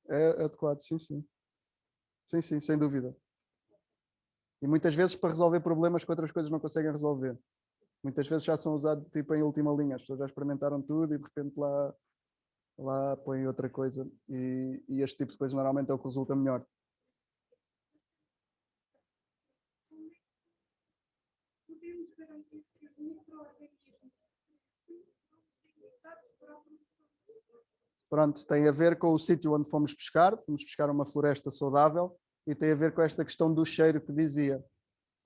É adequado, sim, sim. Sim, sim, sem dúvida. E muitas vezes para resolver problemas que outras coisas não conseguem resolver. Muitas vezes já são usados tipo em última linha. As pessoas já experimentaram tudo e de repente lá põem outra coisa. E este tipo de coisa normalmente é o que resulta melhor. Pronto, tem a ver com o sítio onde fomos pescar uma floresta saudável e tem a ver com esta questão do cheiro que dizia,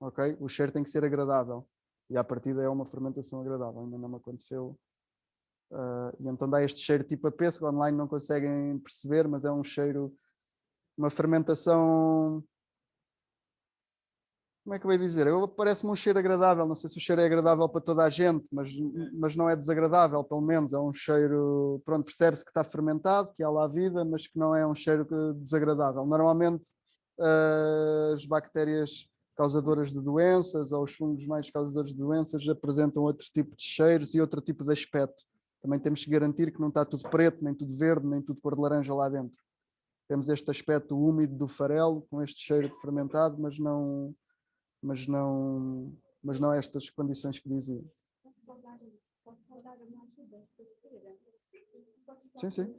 ok? O cheiro tem que ser agradável e à partida é uma fermentação agradável, ainda não me aconteceu. E então dá este cheiro tipo a pêssego, online não conseguem perceber, mas é um cheiro, uma fermentação, como é que eu ia dizer? Parece-me um cheiro agradável, não sei se o cheiro é agradável para toda a gente, mas não é desagradável, pelo menos. É um cheiro, pronto, percebe-se que está fermentado, que há lá vida, mas que não é um cheiro desagradável. Normalmente as bactérias causadoras de doenças ou os fungos mais causadores de doenças apresentam outro tipo de cheiros e outro tipo de aspecto. Também temos que garantir que não está tudo preto, nem tudo verde, nem tudo cor de laranja lá dentro. Temos este aspecto úmido do farelo, com este cheiro de fermentado, mas não estas condições que dizia. Sim, sim.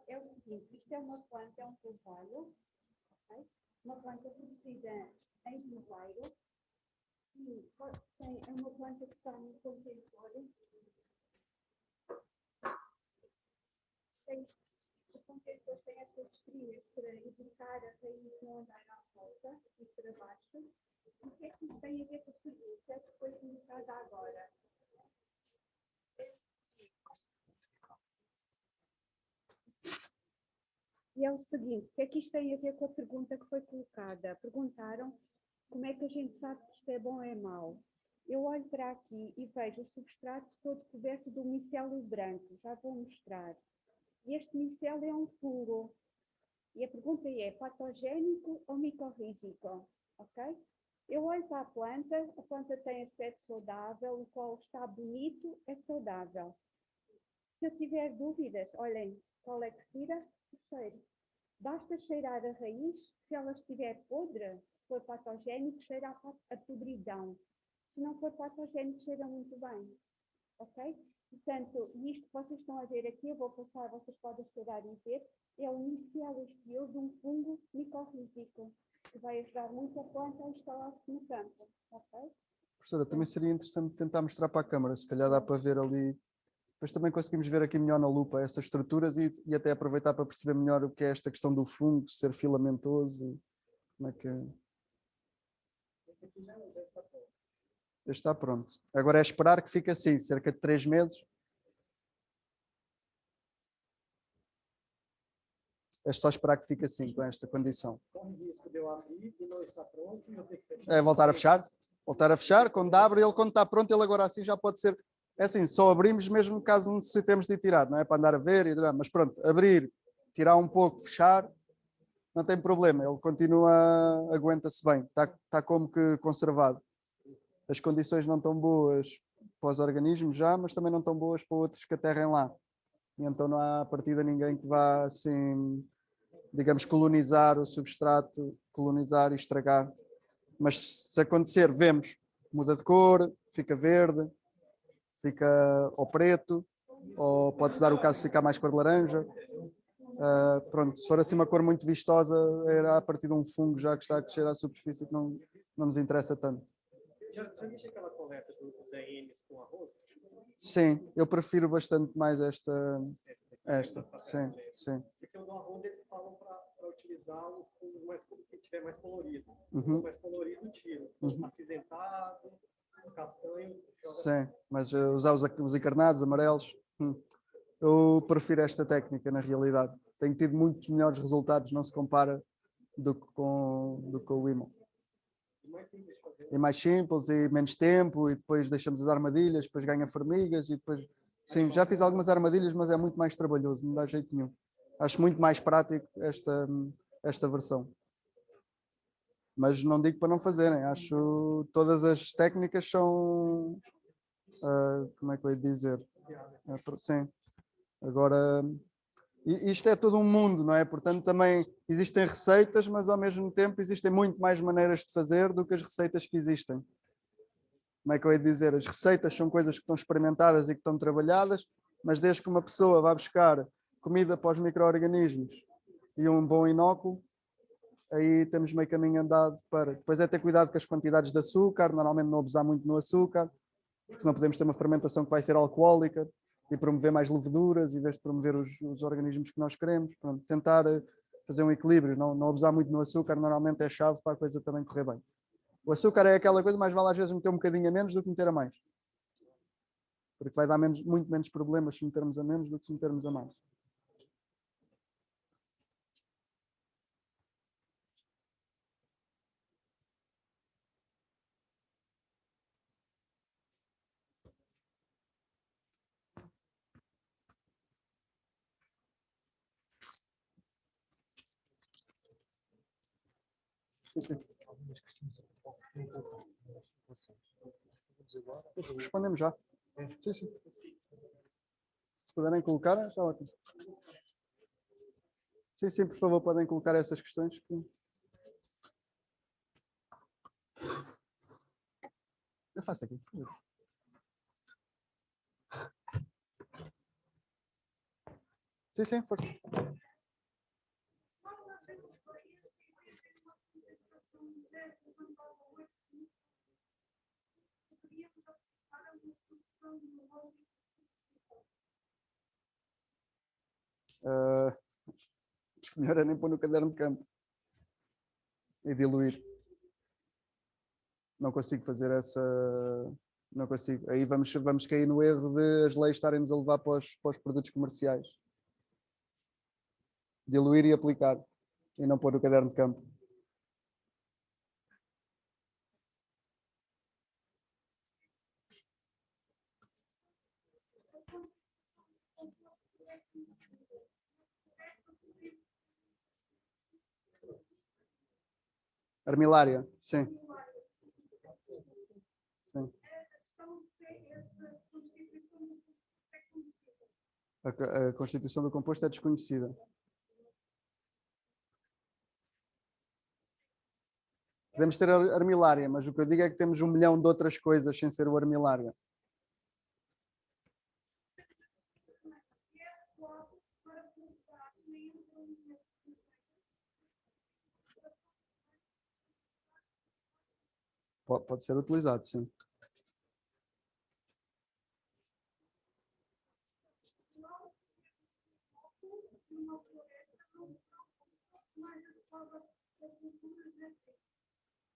É o seguinte, isto é uma planta, é um carvalho, okay? Uma planta produzida em Juveiro, e é uma planta que está no contentor. O contentor tem estas estrias para evitar a raiz não andar à volta e para baixo. O que é que isso tem a ver com a pergunta que foi colocada agora? E é o seguinte, o que é que isto tem a ver com a pergunta que foi colocada? Perguntaram como é que a gente sabe que isto é bom ou é mau. Eu olho para aqui e vejo o substrato todo coberto de um micélio branco, já vou mostrar. Este micélio é um fungo. E a pergunta é, patogénico ou micorrízico? Ok? Eu olho para a planta tem aspecto saudável, o colo está bonito, é saudável. Se eu tiver dúvidas, olhem, qual é que se tira? O cheiro. Basta cheirar a raiz, se ela estiver podre, se for patogénico, cheira a podridão. Se não for patogénico, cheira muito bem. Ok? Portanto, isto que vocês estão a ver aqui, eu vou passar, vocês podem cheirar e ver, é o inicial estilo de um fungo micorrízico, que vai ajudar muito a planta a instalar-se no campo. Ok? Professora, também seria interessante tentar mostrar para a câmara, se calhar dá para ver ali. Depois também conseguimos ver aqui melhor na lupa essas estruturas e até aproveitar para perceber melhor o que é esta questão do fungo, ser filamentoso e como é que... Esse aqui já está pronto. Já está pronto. Agora é esperar que fique assim, cerca de 3 meses. É só esperar que fique assim, com esta condição. Corre risco de eu abrir e não está pronto e eu tenho que fechar. É voltar a fechar. Voltar a fechar, quando abre, ele quando está pronto, ele agora assim já pode ser... É assim, só abrimos mesmo caso necessitemos de tirar, não é para andar a ver, mas pronto, abrir, tirar um pouco, fechar, não tem problema, ele continua, aguenta-se bem, está como que conservado. As condições não estão boas para os organismos já, mas também não estão boas para outros que aterrem lá. E então não há a partida ninguém que vá assim, digamos, colonizar o substrato, colonizar e estragar. Mas se acontecer, vemos, muda de cor, fica verde, fica ou preto, ou pode-se dar o caso de ficar mais cor de laranja. Pronto, se for assim uma cor muito vistosa, era a partir de um fungo já que está a crescer à superfície que não nos interessa tanto. Já viste aquela coleta dos ANs com arroz? Sim, eu prefiro bastante mais esta, sim, sim. Porque o do arroz eles falam para utilizar os fundos mais, que tiver mais colorido. Uhum. O mais colorido tiro. Acinzentado, castanho. Sim, mas usar os encarnados, amarelos, eu prefiro esta técnica na realidade. Tenho tido muitos melhores resultados, não se compara do que com o IMO. Mais simples de fazer. É mais simples e menos tempo, e depois deixamos as armadilhas, depois ganha formigas e depois... Sim, já fiz algumas armadilhas, mas é muito mais trabalhoso, não dá jeito nenhum. Acho muito mais prático esta versão. Mas não digo para não fazerem, acho todas as técnicas são... como é que eu ia dizer? Sim. Agora, isto é todo um mundo, não é? Portanto, também existem receitas, mas ao mesmo tempo existem muito mais maneiras de fazer do que as receitas que existem. Como é que eu ia dizer? As receitas são coisas que estão experimentadas e que estão trabalhadas, mas desde que uma pessoa vá buscar comida para os micro-organismos e um bom inóculo, aí temos meio caminho andado para... Depois é ter cuidado com as quantidades de açúcar, normalmente não abusar muito no açúcar, porque senão podemos ter uma fermentação que vai ser alcoólica e promover mais leveduras em vez de promover os organismos que nós queremos. Pronto, tentar fazer um equilíbrio, não abusar muito no açúcar, normalmente é chave para a coisa também correr bem. O açúcar é aquela coisa, mais vale às vezes meter um bocadinho a menos do que meter a mais. Porque vai dar muito menos problemas se metermos a menos do que se metermos a mais. Sim. Respondemos já. Sim. Se puderem colocar, está ótimo. Sim, por favor, podem colocar essas questões. Eu faço aqui. Sim, força. Acho que melhor é nem pôr no caderno de campo e diluir. Não consigo fazer essa... Não consigo. Aí vamos cair no erro de as leis estarem-nos a levar para os produtos comerciais. Diluir e aplicar. E não pôr no caderno de campo. Armilária, sim. Sim. A constituição do composto é desconhecida. Podemos ter armilária, mas o que eu digo é que temos 1 milhão de outras coisas sem ser o armilária. Pode ser utilizado, sim.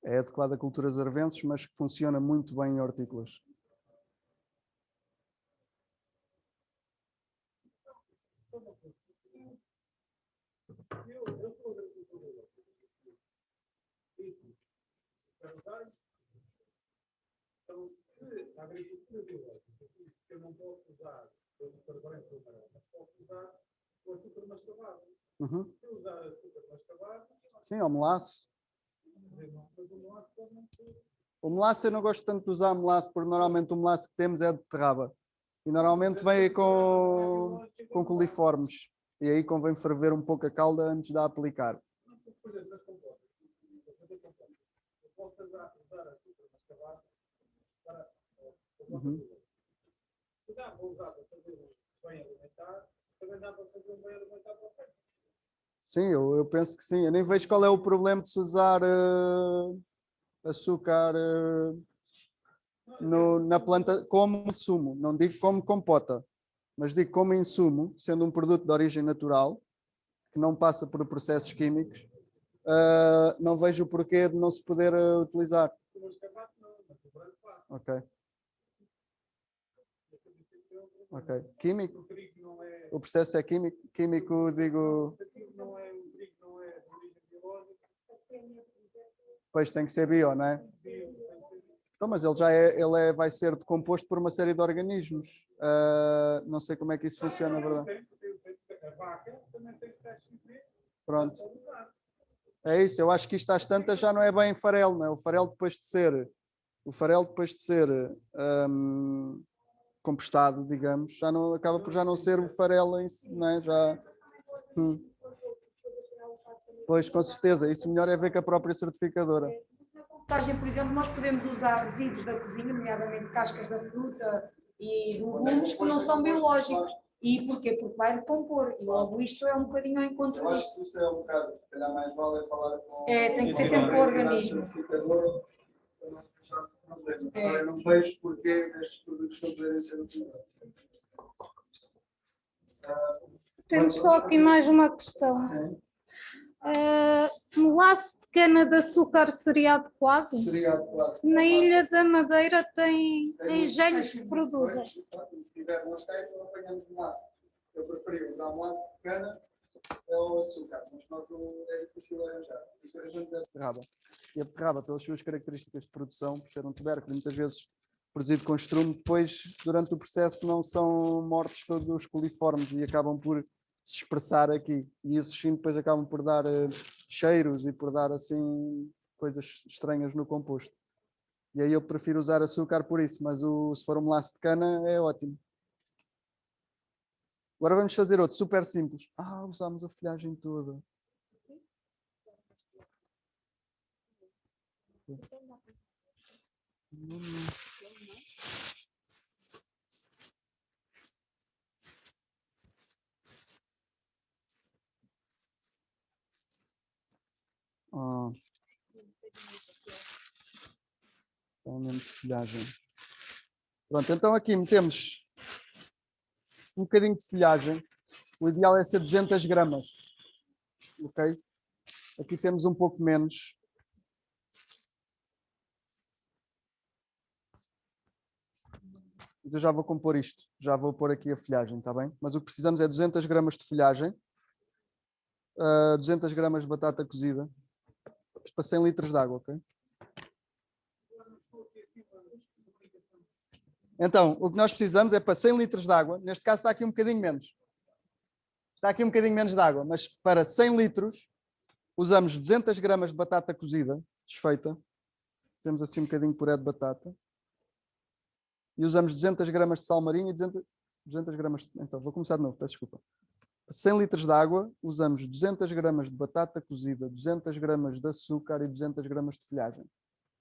É adequado a culturas arvenses, mas que funciona muito bem em hortícolas. Então, se a agricultura biológica diz que eu não posso usar o açúcar branco ou amarelo, mas posso usar o açúcar mascavado. Uhum. Se eu usar açúcar mascavado... Sim, ao melaço. O melaço eu não gosto tanto de usar melaço, porque normalmente o melaço que temos é de beterraba. E normalmente vem com coliformes. E aí convém ferver um pouco a calda antes de a aplicar. Por exemplo, nas compostas. Eu posso usar açúcar mascavado para se dá para usar para fazer um bem alimentar, também dá para fazer um bem alimentar para o peixe. Sim, eu penso que sim. Eu nem vejo qual é o problema de se usar açúcar na planta como insumo. Não digo como compota, mas digo como insumo, sendo um produto de origem natural, que não passa por processos químicos. Não vejo o porquê de não se poder utilizar. Ok. Ok. Químico? O processo é químico? Químico, digo... Pois tem que ser bio, não é? Então, mas ele vai ser decomposto por uma série de organismos. Não sei como é que isso funciona, na verdade. Pronto. É isso, eu acho que isto às tantas já não é bem farelo, não é? O farelo depois de ser compostado, digamos, já não acaba por já não ser o farelo em si, não é? Já... Pois, com certeza, isso melhor é ver com a própria certificadora. Na compostagem, por exemplo, nós podemos usar resíduos da cozinha, nomeadamente cascas da fruta e de legumes, que não são biológicos. E porquê? Porque vai decompor. E logo isto é um bocadinho ao encontro disto. Eu acho que isso é um bocado, se calhar mais vale falar com... Tem que ser sempre o organismo. Eu não vejo porquê destes produtos não poderem ser utilizados. Temos só aqui mais uma questão. Melaço de cana-de-açúcar seria adequado? Seria adequado. Na Ilha da Madeira tem engenhos que produzem. Se tiver nas caixas, não apanhamos melaço. Eu preferia usar melaço de cana ou açúcar, mas nós não é difícil arranjar. E a beterraba, pelas suas características de produção, por ser um tubérculo, muitas vezes produzido com estrume, depois, durante o processo, não são mortos todos os coliformes e acabam por se expressar aqui. E esses sim depois acabam por dar cheiros e por dar assim coisas estranhas no composto. E aí eu prefiro usar açúcar por isso, mas se for um melaço de cana é ótimo. Agora vamos fazer outro, super simples. Usámos a folhagem toda. Menos de folhagem. Pronto, então aqui metemos um bocadinho de folhagem. O ideal é ser 200 gramas. Ok? Aqui temos um pouco menos. Mas eu já vou compor isto. Já vou pôr aqui a folhagem, está bem? Mas o que precisamos é 200 gramas de folhagem. 200 gramas de batata cozida. Isto para 100 litros de água, ok? Então, o que nós precisamos é para 100 litros de água. Neste caso está aqui um bocadinho menos. Está aqui um bocadinho menos de água, mas para 100 litros usamos 200 gramas de batata cozida, desfeita. Fazemos assim um bocadinho de puré de batata. E usamos 200 gramas de sal marinho e 200 gramas... Então, vou começar de novo, peço desculpa. 100 litros de água, usamos 200 gramas de batata cozida, 200 gramas de açúcar e 200 gramas de folhagem.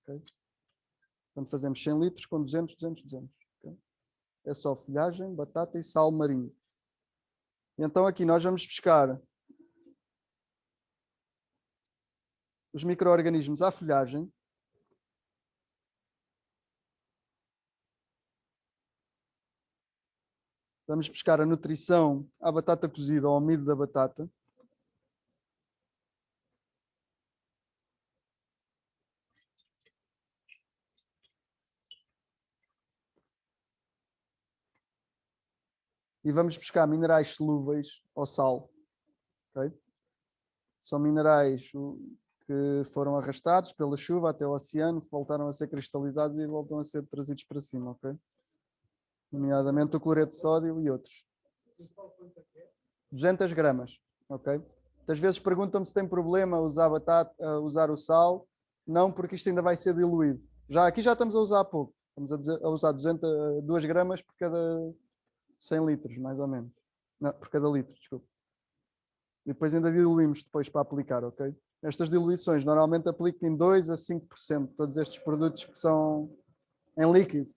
Okay? Portanto, fazemos 100 litros com 200, 200, 200. Okay? É só folhagem, batata e sal marinho. E então aqui nós vamos buscar os micro-organismos à folhagem. Vamos buscar a nutrição à batata cozida, ao amido da batata. E vamos buscar minerais solúveis ao sal. Okay? São minerais que foram arrastados pela chuva até o oceano, voltaram a ser cristalizados e voltam a ser trazidos para cima. Okay? Nomeadamente o cloreto de sódio e outros. 200 gramas. Okay? Às vezes perguntam-me se tem problema usar usar o sal. Não, porque isto ainda vai ser diluído. Aqui já estamos a usar pouco. Estamos a usar 2 gramas por cada 100 litros, mais ou menos. Não, por cada litro, desculpa. E depois ainda diluímos depois para aplicar, ok? Estas diluições normalmente aplicam em 2 a 5%, todos estes produtos que são em líquido.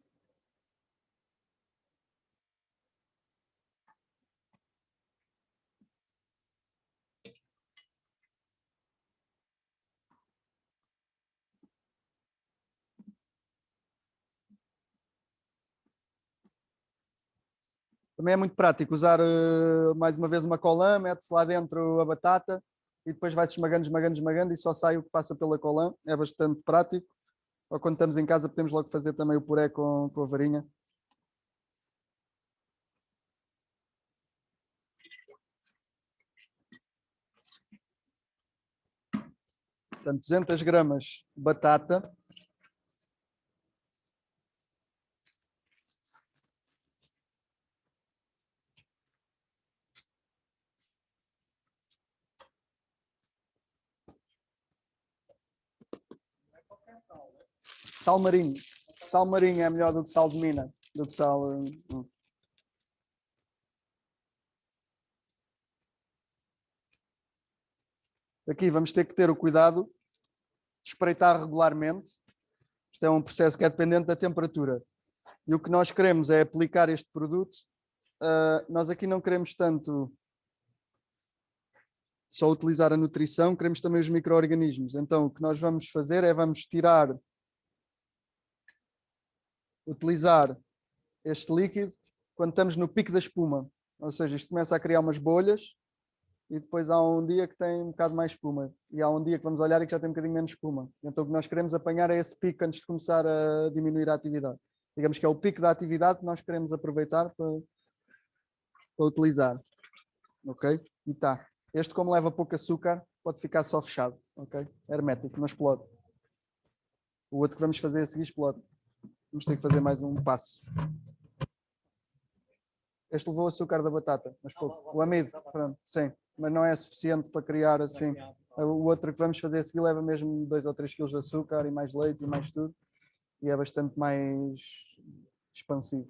Também é muito prático usar mais uma vez uma colã, mete-se lá dentro a batata e depois vai-se esmagando, esmagando, esmagando e só sai o que passa pela colã. É bastante prático. Ou quando estamos em casa podemos logo fazer também o puré com a varinha. Portanto, 200 gramas de batata. Sal marinho. Sal marinho é melhor do que sal de mina. Do que sal... Aqui vamos ter que ter o cuidado de espreitar regularmente. Isto é um processo que é dependente da temperatura. E o que nós queremos é aplicar este produto. Nós aqui não queremos tanto só utilizar a nutrição, queremos também os micro-organismos. Então o que nós vamos fazer é vamos utilizar este líquido quando estamos no pico da espuma. Ou seja, isto começa a criar umas bolhas e depois há um dia que tem um bocado mais espuma. E há um dia que vamos olhar e que já tem um bocadinho menos espuma. Então o que nós queremos apanhar é esse pico antes de começar a diminuir a atividade. Digamos que é o pico da atividade que nós queremos aproveitar para utilizar. Ok? E está. Este, como leva pouco açúcar, pode ficar só fechado. Ok? Hermético, não explode. O outro que vamos fazer a seguir explode. Vamos ter que fazer mais um passo. Este levou o açúcar da batata, mas pouco. O amido, pronto, sim. Mas não é suficiente para criar assim. O outro que vamos fazer a seguir leva mesmo 2 ou 3 kg de açúcar e mais leite e mais tudo. E é bastante mais expansivo.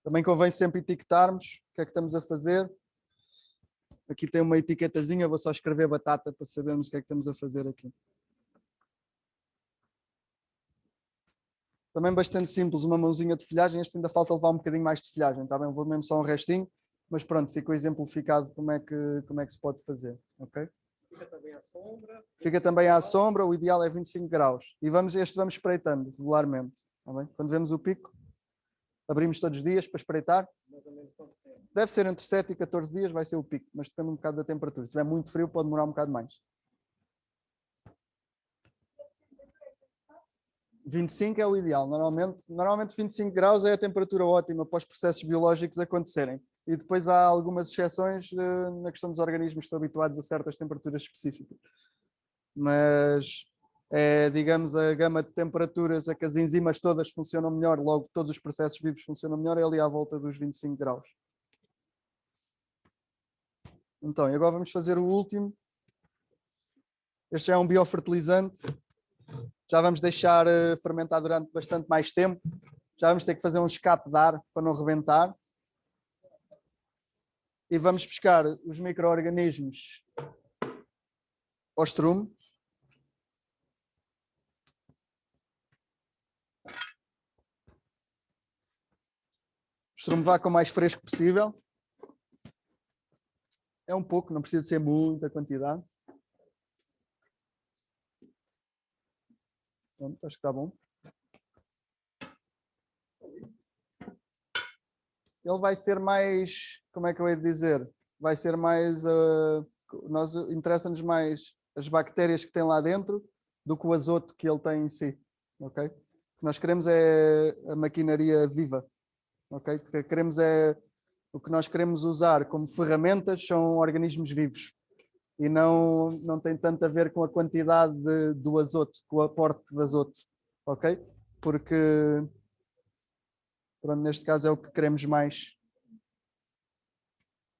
Também convém sempre etiquetarmos o que é que estamos a fazer. Aqui tem uma etiquetazinha, vou só escrever batata para sabermos o que é que estamos a fazer aqui. Também bastante simples, uma mãozinha de folhagem. Este ainda falta levar um bocadinho mais de folhagem, está bem? Vou mesmo só um restinho, mas pronto, ficou exemplificado como é que se pode fazer, ok? Fica também à sombra. Fica também à sombra, o ideal é 25 graus. E vamos espreitando regularmente, está bem? Quando vemos o pico, abrimos todos os dias para espreitar. Mais ou menos quanto tempo? Deve ser entre 7 e 14 dias, vai ser o pico, mas depende um bocado da temperatura. Se estiver muito frio, pode demorar um bocado mais. 25 é o ideal. Normalmente 25 graus é a temperatura ótima para os processos biológicos acontecerem. E depois há algumas exceções na questão dos organismos que estão habituados a certas temperaturas específicas. Mas é, digamos, a gama de temperaturas a que as enzimas todas funcionam melhor, logo todos os processos vivos funcionam melhor, é ali à volta dos 25 graus. Então, e agora vamos fazer o último. Este já é um biofertilizante. Já vamos deixar fermentar durante bastante mais tempo. Já vamos ter que fazer um escape de ar para não rebentar. E vamos buscar os micro-organismos ao estrume. O estrume vá com o mais fresco possível. É um pouco, não precisa ser muita quantidade. Pronto, acho que está bom. Ele vai ser mais, como é que eu hei de dizer? Vai ser mais, nós interessa-nos mais as bactérias que tem lá dentro do que o azoto que ele tem em si, ok? O que nós queremos é a maquinaria viva, ok? O que nós queremos usar como ferramentas são organismos vivos e não tem tanto a ver com a quantidade do azoto, com o aporte de azoto, ok? Porque pronto, neste caso é o que queremos mais.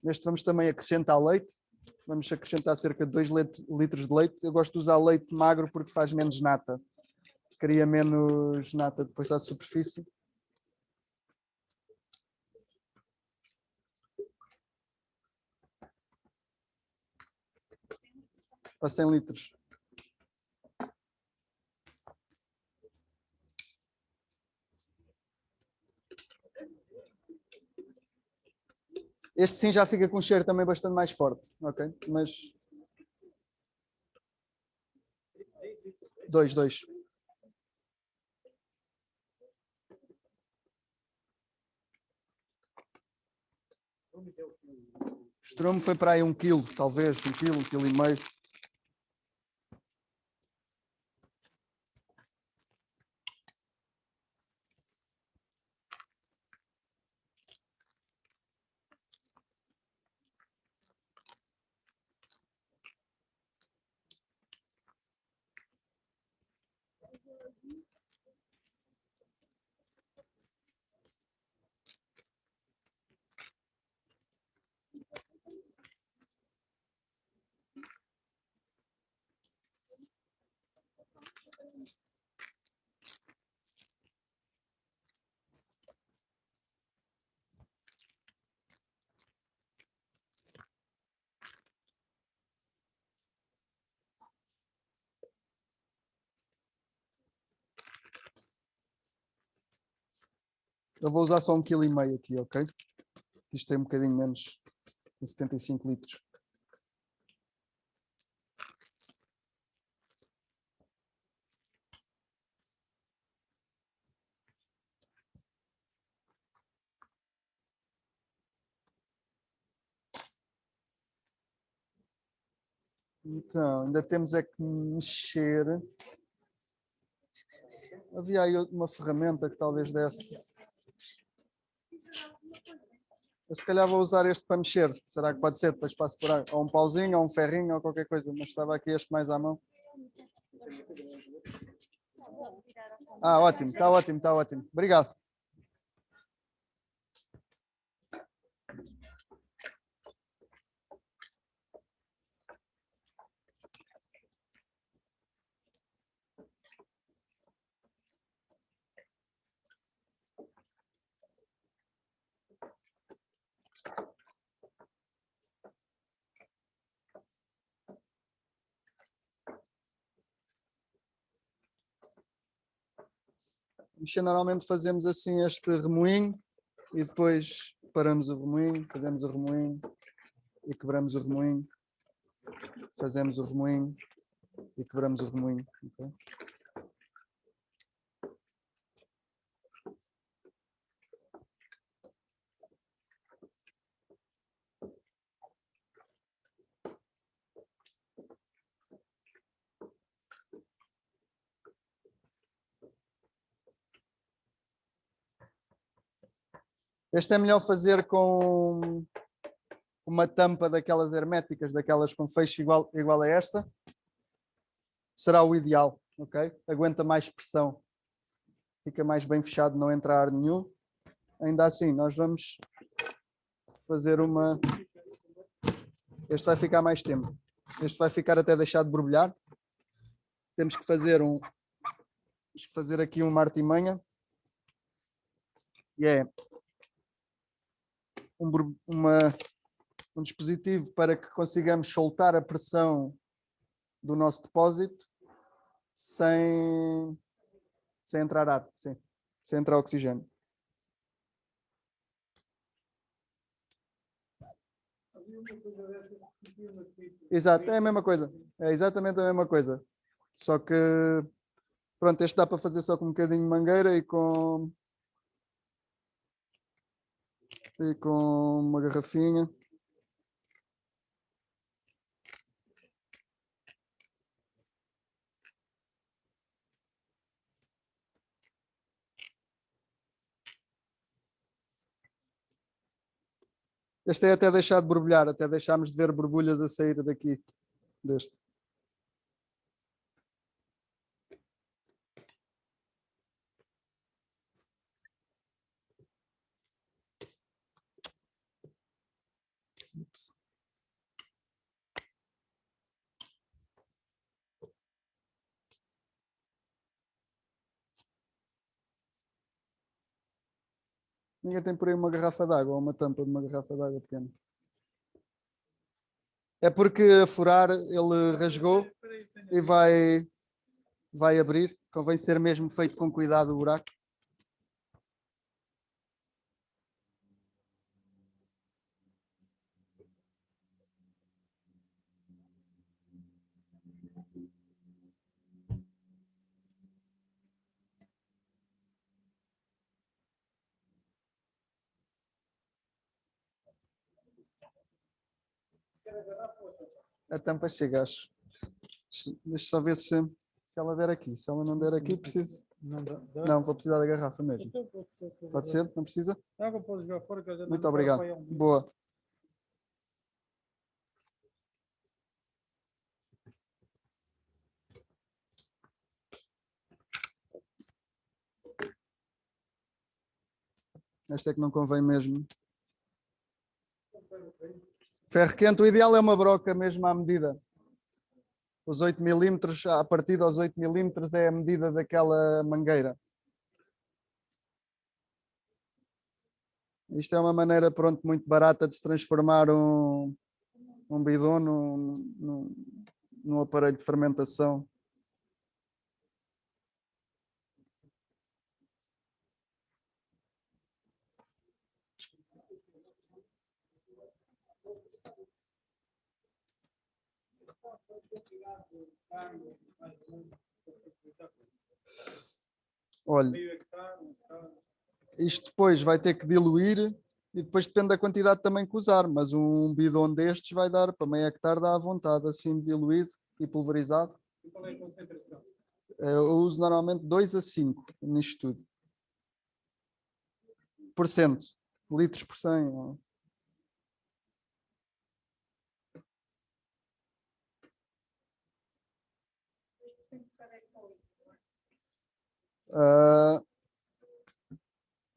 Neste vamos também acrescentar leite. Vamos acrescentar cerca de 2 litros de leite. Eu gosto de usar leite magro porque faz menos nata. Cria menos nata depois à superfície. Para 100 litros. Este sim já fica com um cheiro também bastante mais forte, ok? Mas... 2. O estrume foi para aí 1 quilo, talvez, 1 quilo, 1 quilo e meio. Eu vou usar só 1,5 kg aqui, ok? Isto tem um bocadinho menos, de 75 litros. Então, ainda temos é que mexer. Havia aí uma ferramenta que talvez desse. Eu se calhar vou usar este para mexer. Será que pode ser? Depois passo por aí. Ou um pauzinho, ou um ferrinho, ou qualquer coisa. Mas estava aqui este mais à mão. Ah, ótimo, está ótimo, está ótimo. Obrigado. Mexer normalmente fazemos assim este remoinho e depois paramos o remoinho, fazemos o remoinho e quebramos o remoinho. Fazemos o remoinho e quebramos o remoinho. Okay? Este é melhor fazer com uma tampa daquelas herméticas, daquelas com fecho igual a esta. Será o ideal. ok? Aguenta mais pressão, fica mais bem fechado, não entra ar nenhum. Ainda assim, nós vamos fazer uma... Este vai ficar mais tempo. Este vai ficar até deixar de borbulhar. Temos que fazer aqui uma artimanha. E é um dispositivo para que consigamos soltar a pressão do nosso depósito sem entrar ar, sim, sem entrar oxigênio. Exato, é a mesma coisa. É exatamente a mesma coisa. Só que, pronto, este dá para fazer só com um bocadinho de mangueira e com uma garrafinha. Este é até deixar de borbulhar, até deixarmos de ver borbulhas a sair daqui deste. Ups. Ninguém tem por aí uma garrafa de água ou uma tampa de uma garrafa de água pequena. É porque a furar ele rasgou e vai abrir. Convém ser mesmo feito com cuidado o buraco. A tampa chega, acho. Deixa só ver se ela der aqui. Se ela não der aqui, preciso. Não, vou precisar da garrafa mesmo. Pode ser? Não precisa? Muito obrigado. Boa. Esta é que não convém mesmo. Ferro quente, o ideal é uma broca mesmo à medida. Os 8 milímetros, a partir dos 8 milímetros é a medida daquela mangueira. Isto é uma maneira, pronto, muito barata de se transformar um bidon num aparelho de fermentação. Olha, isto depois vai ter que diluir e depois depende da quantidade também que usar, mas um bidon destes vai dar, para meio hectare dá à vontade, assim diluído e pulverizado. Qual é a concentração? Eu uso normalmente 2 a 5 nisto tudo. Por cento, litros por 100.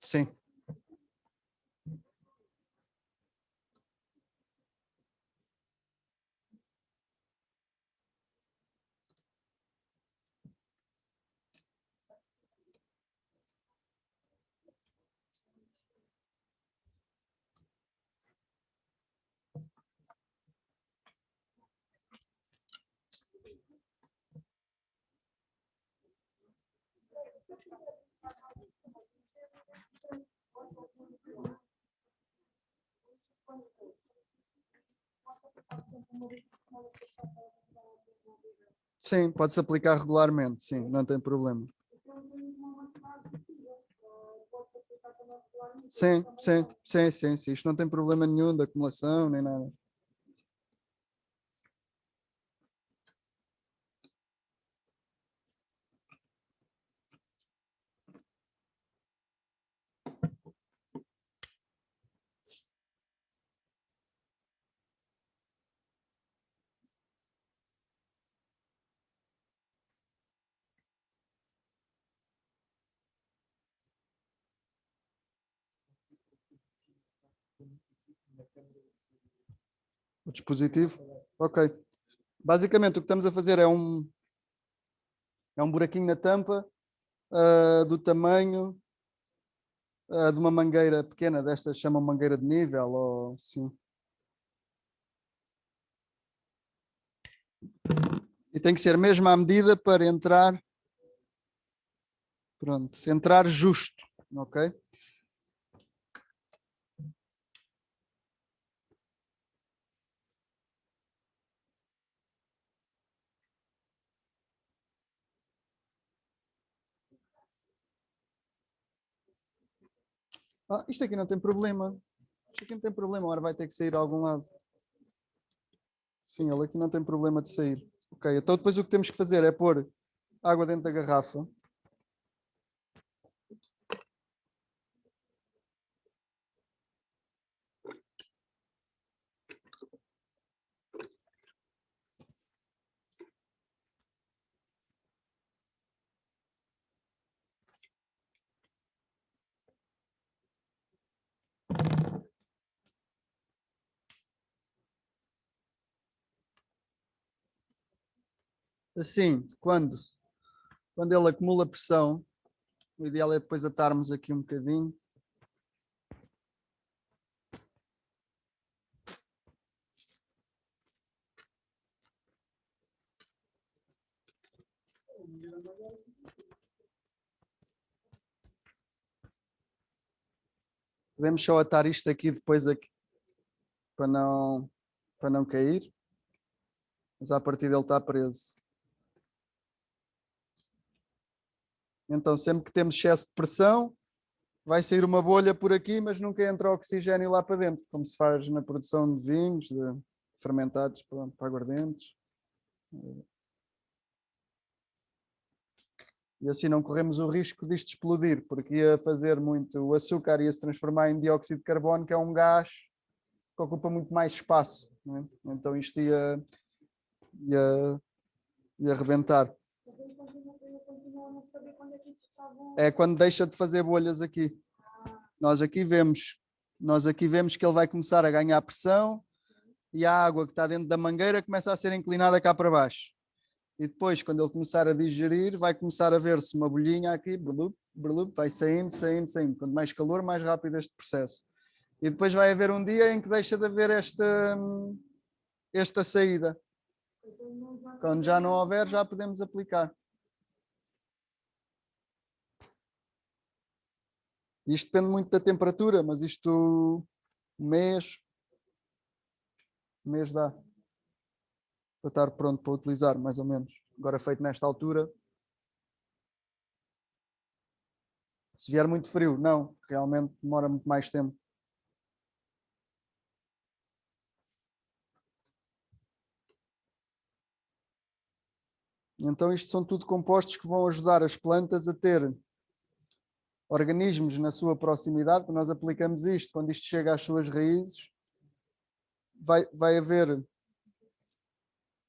Sim. Sim, pode-se aplicar regularmente, sim, não tem problema. Sim, sim, sim, sim, sim. Isto não tem problema nenhum de acumulação nem nada. O dispositivo? Ok. Basicamente o que estamos a fazer é um buraquinho na tampa do tamanho de uma mangueira pequena, destas chamam mangueira de nível ou assim. E tem que ser mesmo à medida para entrar. Pronto, entrar justo, ok? Isto aqui não tem problema. Isto aqui não tem problema, agora vai ter que sair a algum lado. Sim, ele aqui não tem problema de sair. Ok, então depois o que temos que fazer é pôr água dentro da garrafa. Assim, quando ele acumula pressão, o ideal é depois atarmos aqui um bocadinho. Podemos só atar isto aqui depois aqui, para não cair. Mas a partir dele está preso. Então sempre que temos excesso de pressão, vai sair uma bolha por aqui, mas nunca entra oxigênio lá para dentro, como se faz na produção de vinhos, de fermentados para aguardentes. E assim não corremos o risco disto explodir, porque ia fazer muito, o açúcar ia se transformar em dióxido de carbono, que é um gás que ocupa muito mais espaço, não é? Então isto ia arrebentar. É quando deixa de fazer bolhas aqui. Nós aqui vemos que ele vai começar a ganhar pressão e a água que está dentro da mangueira começa a ser inclinada cá para baixo. E depois, quando ele começar a digerir, vai começar a ver-se uma bolhinha aqui, berlup, berlup, vai saindo. Quanto mais calor, mais rápido este processo. E depois vai haver um dia em que deixa de haver esta saída. Quando já não houver, já podemos aplicar. Isto depende muito da temperatura, mas isto um mês dá para estar pronto para utilizar, mais ou menos. Agora feito nesta altura. Se vier muito frio, não, realmente demora muito mais tempo. Então isto são tudo compostos que vão ajudar as plantas a ter organismos na sua proximidade. Quando nós aplicamos isto, quando isto chega às suas raízes, vai haver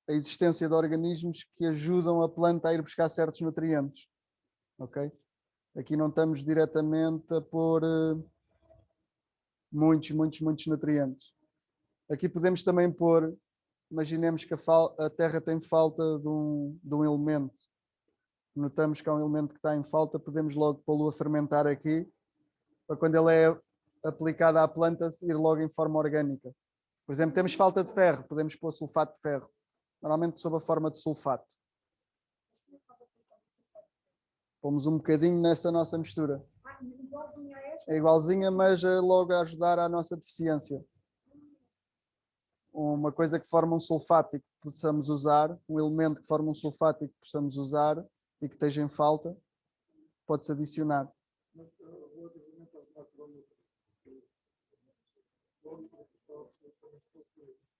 a existência de organismos que ajudam a planta a ir buscar certos nutrientes. Ok? Aqui não estamos diretamente a pôr muitos nutrientes. Aqui podemos também pôr, imaginemos que a terra tem falta de um elemento. Notamos que há um elemento que está em falta, podemos logo pô-lo a fermentar aqui, para quando ele é aplicado à planta, ir logo em forma orgânica. Por exemplo, temos falta de ferro, podemos pôr sulfato de ferro, normalmente sob a forma de sulfato. Pomos um bocadinho nessa nossa mistura. É igualzinha, mas logo a ajudar à nossa deficiência. Uma coisa que forma um sulfato e que possamos usar, um elemento que forma um sulfato e que possamos usar e que esteja em falta, pode-se adicionar.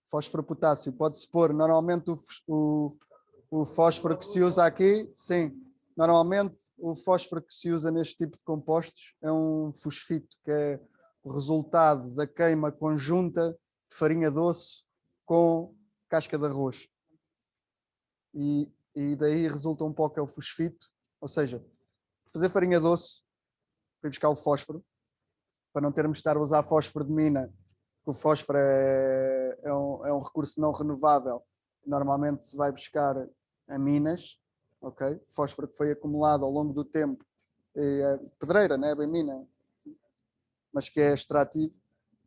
Fósforo potássio, pode-se pôr, normalmente o fósforo que se usa aqui, sim, normalmente o fósforo que se usa neste tipo de compostos é um fosfito, que é o resultado da queima conjunta de farinha doce com casca de arroz. E daí resulta um pouco o fosfito, ou seja, fazer farinha doce, para buscar o fósforo, para não termos de estar a usar fósforo de mina que o fósforo é um recurso não renovável. Normalmente se vai buscar a minas, ok? Fósforo que foi acumulado ao longo do tempo, é pedreira, não é bem mina, mas que é extrativo.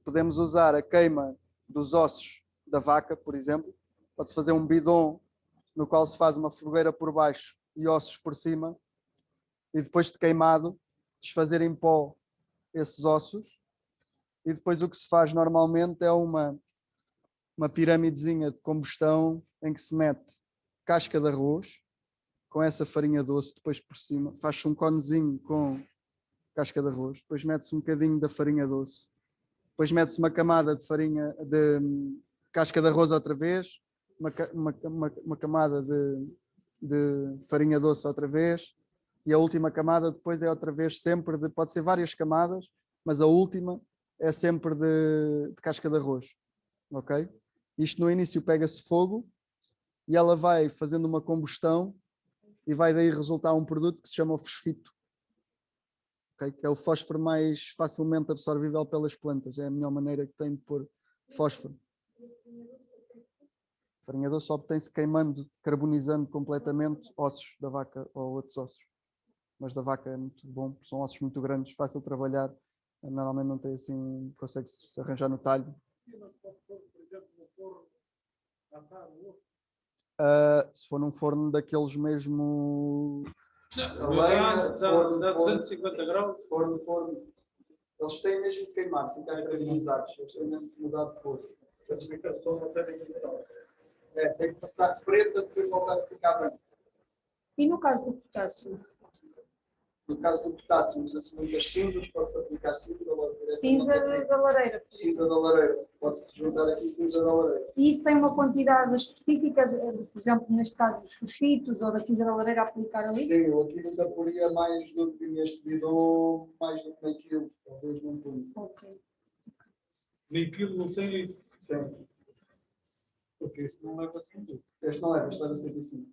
Podemos usar a queima dos ossos da vaca, por exemplo. Pode-se fazer um bidon no qual se faz uma fogueira por baixo e ossos por cima, e depois de queimado, desfazer em pó esses ossos. E depois o que se faz normalmente é uma piramidezinha de combustão em que se mete casca de arroz com essa farinha doce depois por cima, faz-se um conezinho com casca de arroz, depois mete-se um bocadinho da farinha doce, depois mete-se uma camada de farinha de casca de arroz outra vez, uma camada de farinha doce outra vez, e a última camada depois é outra vez sempre pode ser várias camadas, mas a última é sempre de casca de arroz, ok? Isto no início pega-se fogo e ela vai fazendo uma combustão e vai daí resultar um produto que se chama o fosfito, okay? Que é o fósforo mais facilmente absorvível pelas plantas, é a melhor maneira que tem de pôr fósforo. A farinha doce obtém-se queimando, carbonizando completamente ossos da vaca ou outros ossos. Mas da vaca é muito bom, são ossos muito grandes, fácil de trabalhar. Normalmente não tem assim, consegue-se arranjar no talho. Se for num forno daqueles mesmo... Dá 250 graus. Forno. Eles têm mesmo de queimar, ficar carbonizados. Eles têm mesmo de mudar de forno. Tem que passar de preta, depois voltar a ficar branco. E no caso do potássio? No caso do potássio, usa-se muitas cinzas, pode-se aplicar cinza logo diretamente. Cinza da lareira. Cinza da lareira. Pode-se juntar aqui cinza da lareira. E isso tem uma quantidade específica, por exemplo, neste caso dos fosfitos ou da cinza da lareira a aplicar ali? Sim, eu aqui nunca poria mais do que neste bidon, mais do que meio quilo, talvez não ponho. Ok. Meio quilo no 100 litros. Sim. Porque isso não leva 100 litros. Este não leva, este leva 105.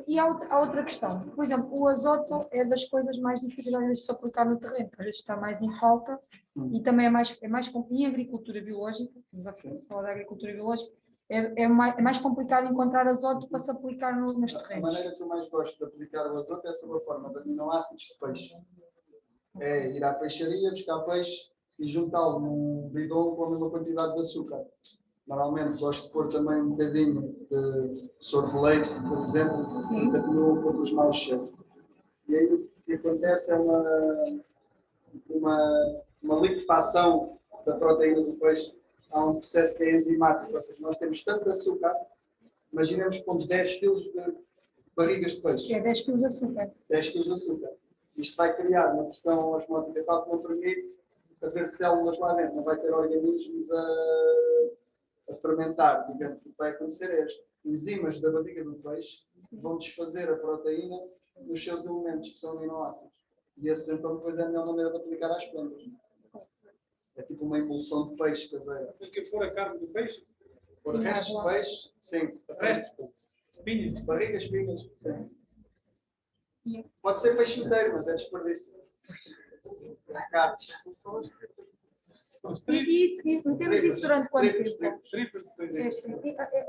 E há outra questão. Por exemplo, o azoto é das coisas mais difíceis às vezes de se aplicar no terreno, às vezes está mais em falta e também é mais em agricultura biológica, estamos a falar da agricultura biológica, é mais complicado encontrar azoto para se aplicar nos A terrenos. maneira que eu mais gosto de aplicar o azoto é sob a forma de aminoácidos de peixe. É ir à peixaria, buscar peixe e juntá-lo num bidon com a mesma quantidade de açúcar. Normalmente gosto de pôr também um bocadinho de soro de leite, por exemplo, que atenua um pouco os maus cheiros. E aí o que acontece é uma liquefação da proteína do peixe. Há um processo que é enzimático, ou seja, nós temos tanto açúcar, imaginemos que pomos 10 kg de barrigas de peixe. É 10 kg de açúcar. 10 kg de açúcar. Isto vai criar uma pressão osmótica tal que não permite haver células lá dentro, não vai ter organismos a fermentar. Digamos, o que vai acontecer é as enzimas da barriga do peixe vão desfazer a proteína nos seus elementos, que são aminoácidos. E esses então depois é a melhor maneira de aplicar às plantas. É tipo uma emulsão de peixe caseira. Mas que for a carne do peixe? Por restos de peixe, sim. Restos, espinhas. Barrigas, espinhas, sim. Pode ser peixe inteiro, mas é desperdício. É carne. E metemos isso durante quanto tempo? Tripas de peixe.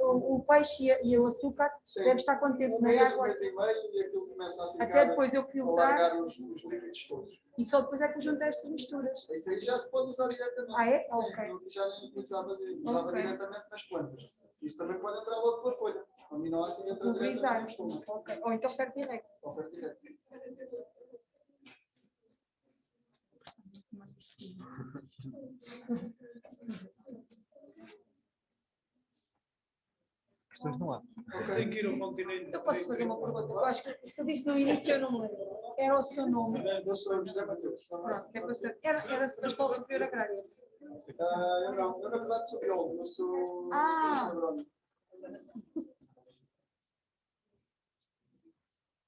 O peixe e o açúcar deve estar quanto tempo na água? Um mês e meio e aquilo começa a ficar... Até depois eu a filtrar largar os líquidos todos. e só depois é que eu junto estas misturas. Isso aí já se pode usar diretamente. Ah, é? Sim, Ok. eu já nem usava Ok. diretamente nas plantas. Isso também pode entrar logo pela folha. O aminoácido entra diretamente Pulverizar. no estômago. Ok. Ou então ferro direto. Ou faz direto. Questões não há. Tem que ir ao continente. Eu posso fazer uma pergunta? Eu acho que se eu disse no início eu não me lembro. Era o seu nome. Eu sou o José Mateus. Pronto, é para ser. Era da Escola Superior Agrária. Eu não. Eu na verdade sou biólogo. Eu sou agrónomo.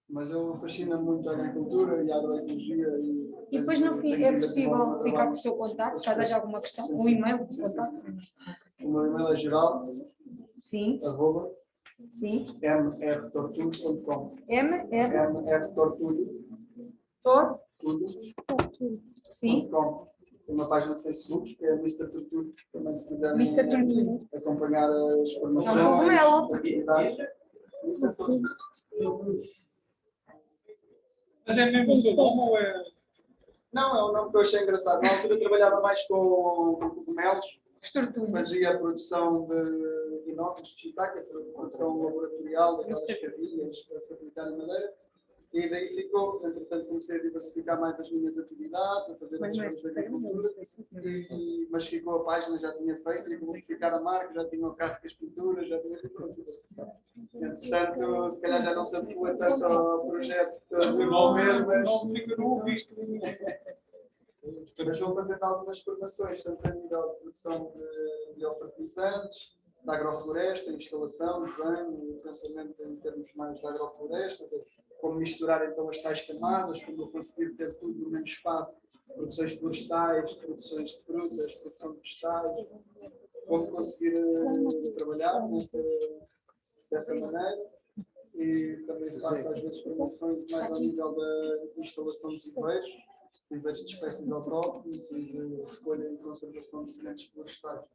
Mas eu fascina muito a agricultura e a agroecologia. E depois no fim é possível ficar com o seu contato, caso haja alguma questão? Um e-mail de contato? O meu e-mail é geral, Sim, arroba, sim. mrtortudo.com. MR mrtortudo, Tor? tudo, Sim. .com. Tem uma página de Facebook, que é Mr. Tutu, também se quiserem Mr. Tutu. acompanhar as formações, É um cogumelo. atividades. Mr. Tutu. Mas é mesmo o seu nome ou é? Não, é um nome que eu achei engraçado. Na altura eu trabalhava mais com cogumelos, Estrutura. fazia a produção de guinófilos de shiitake, a produção laboratorial daquelas cavilhas para se aplicar em madeira. E daí ficou, entretanto comecei a diversificar mais as minhas atividades, a fazer Mas não é outras coisas da super agricultura, mas ficou a página, já tinha feito, e como ficar a marca, já tinha o carro com as pinturas, já tinha tudo. Entretanto, se calhar já não se adequa tanto ao projeto que estou a desenvolver, mas Fica no ouvido. vou fazendo algumas formações, tanto a nível de produção de biofertilizantes, da agrofloresta, instalação, desenho, pensamento em termos mais da agrofloresta, como misturar então as tais camadas, como eu conseguir ter tudo no mesmo espaço, produções florestais, produções de frutas, produção de vegetais, como conseguir trabalhar dessa maneira. E também faço às vezes formações mais ao nível da instalação de viveiros de espécies autóctones e de recolha e conservação de sementes florestais.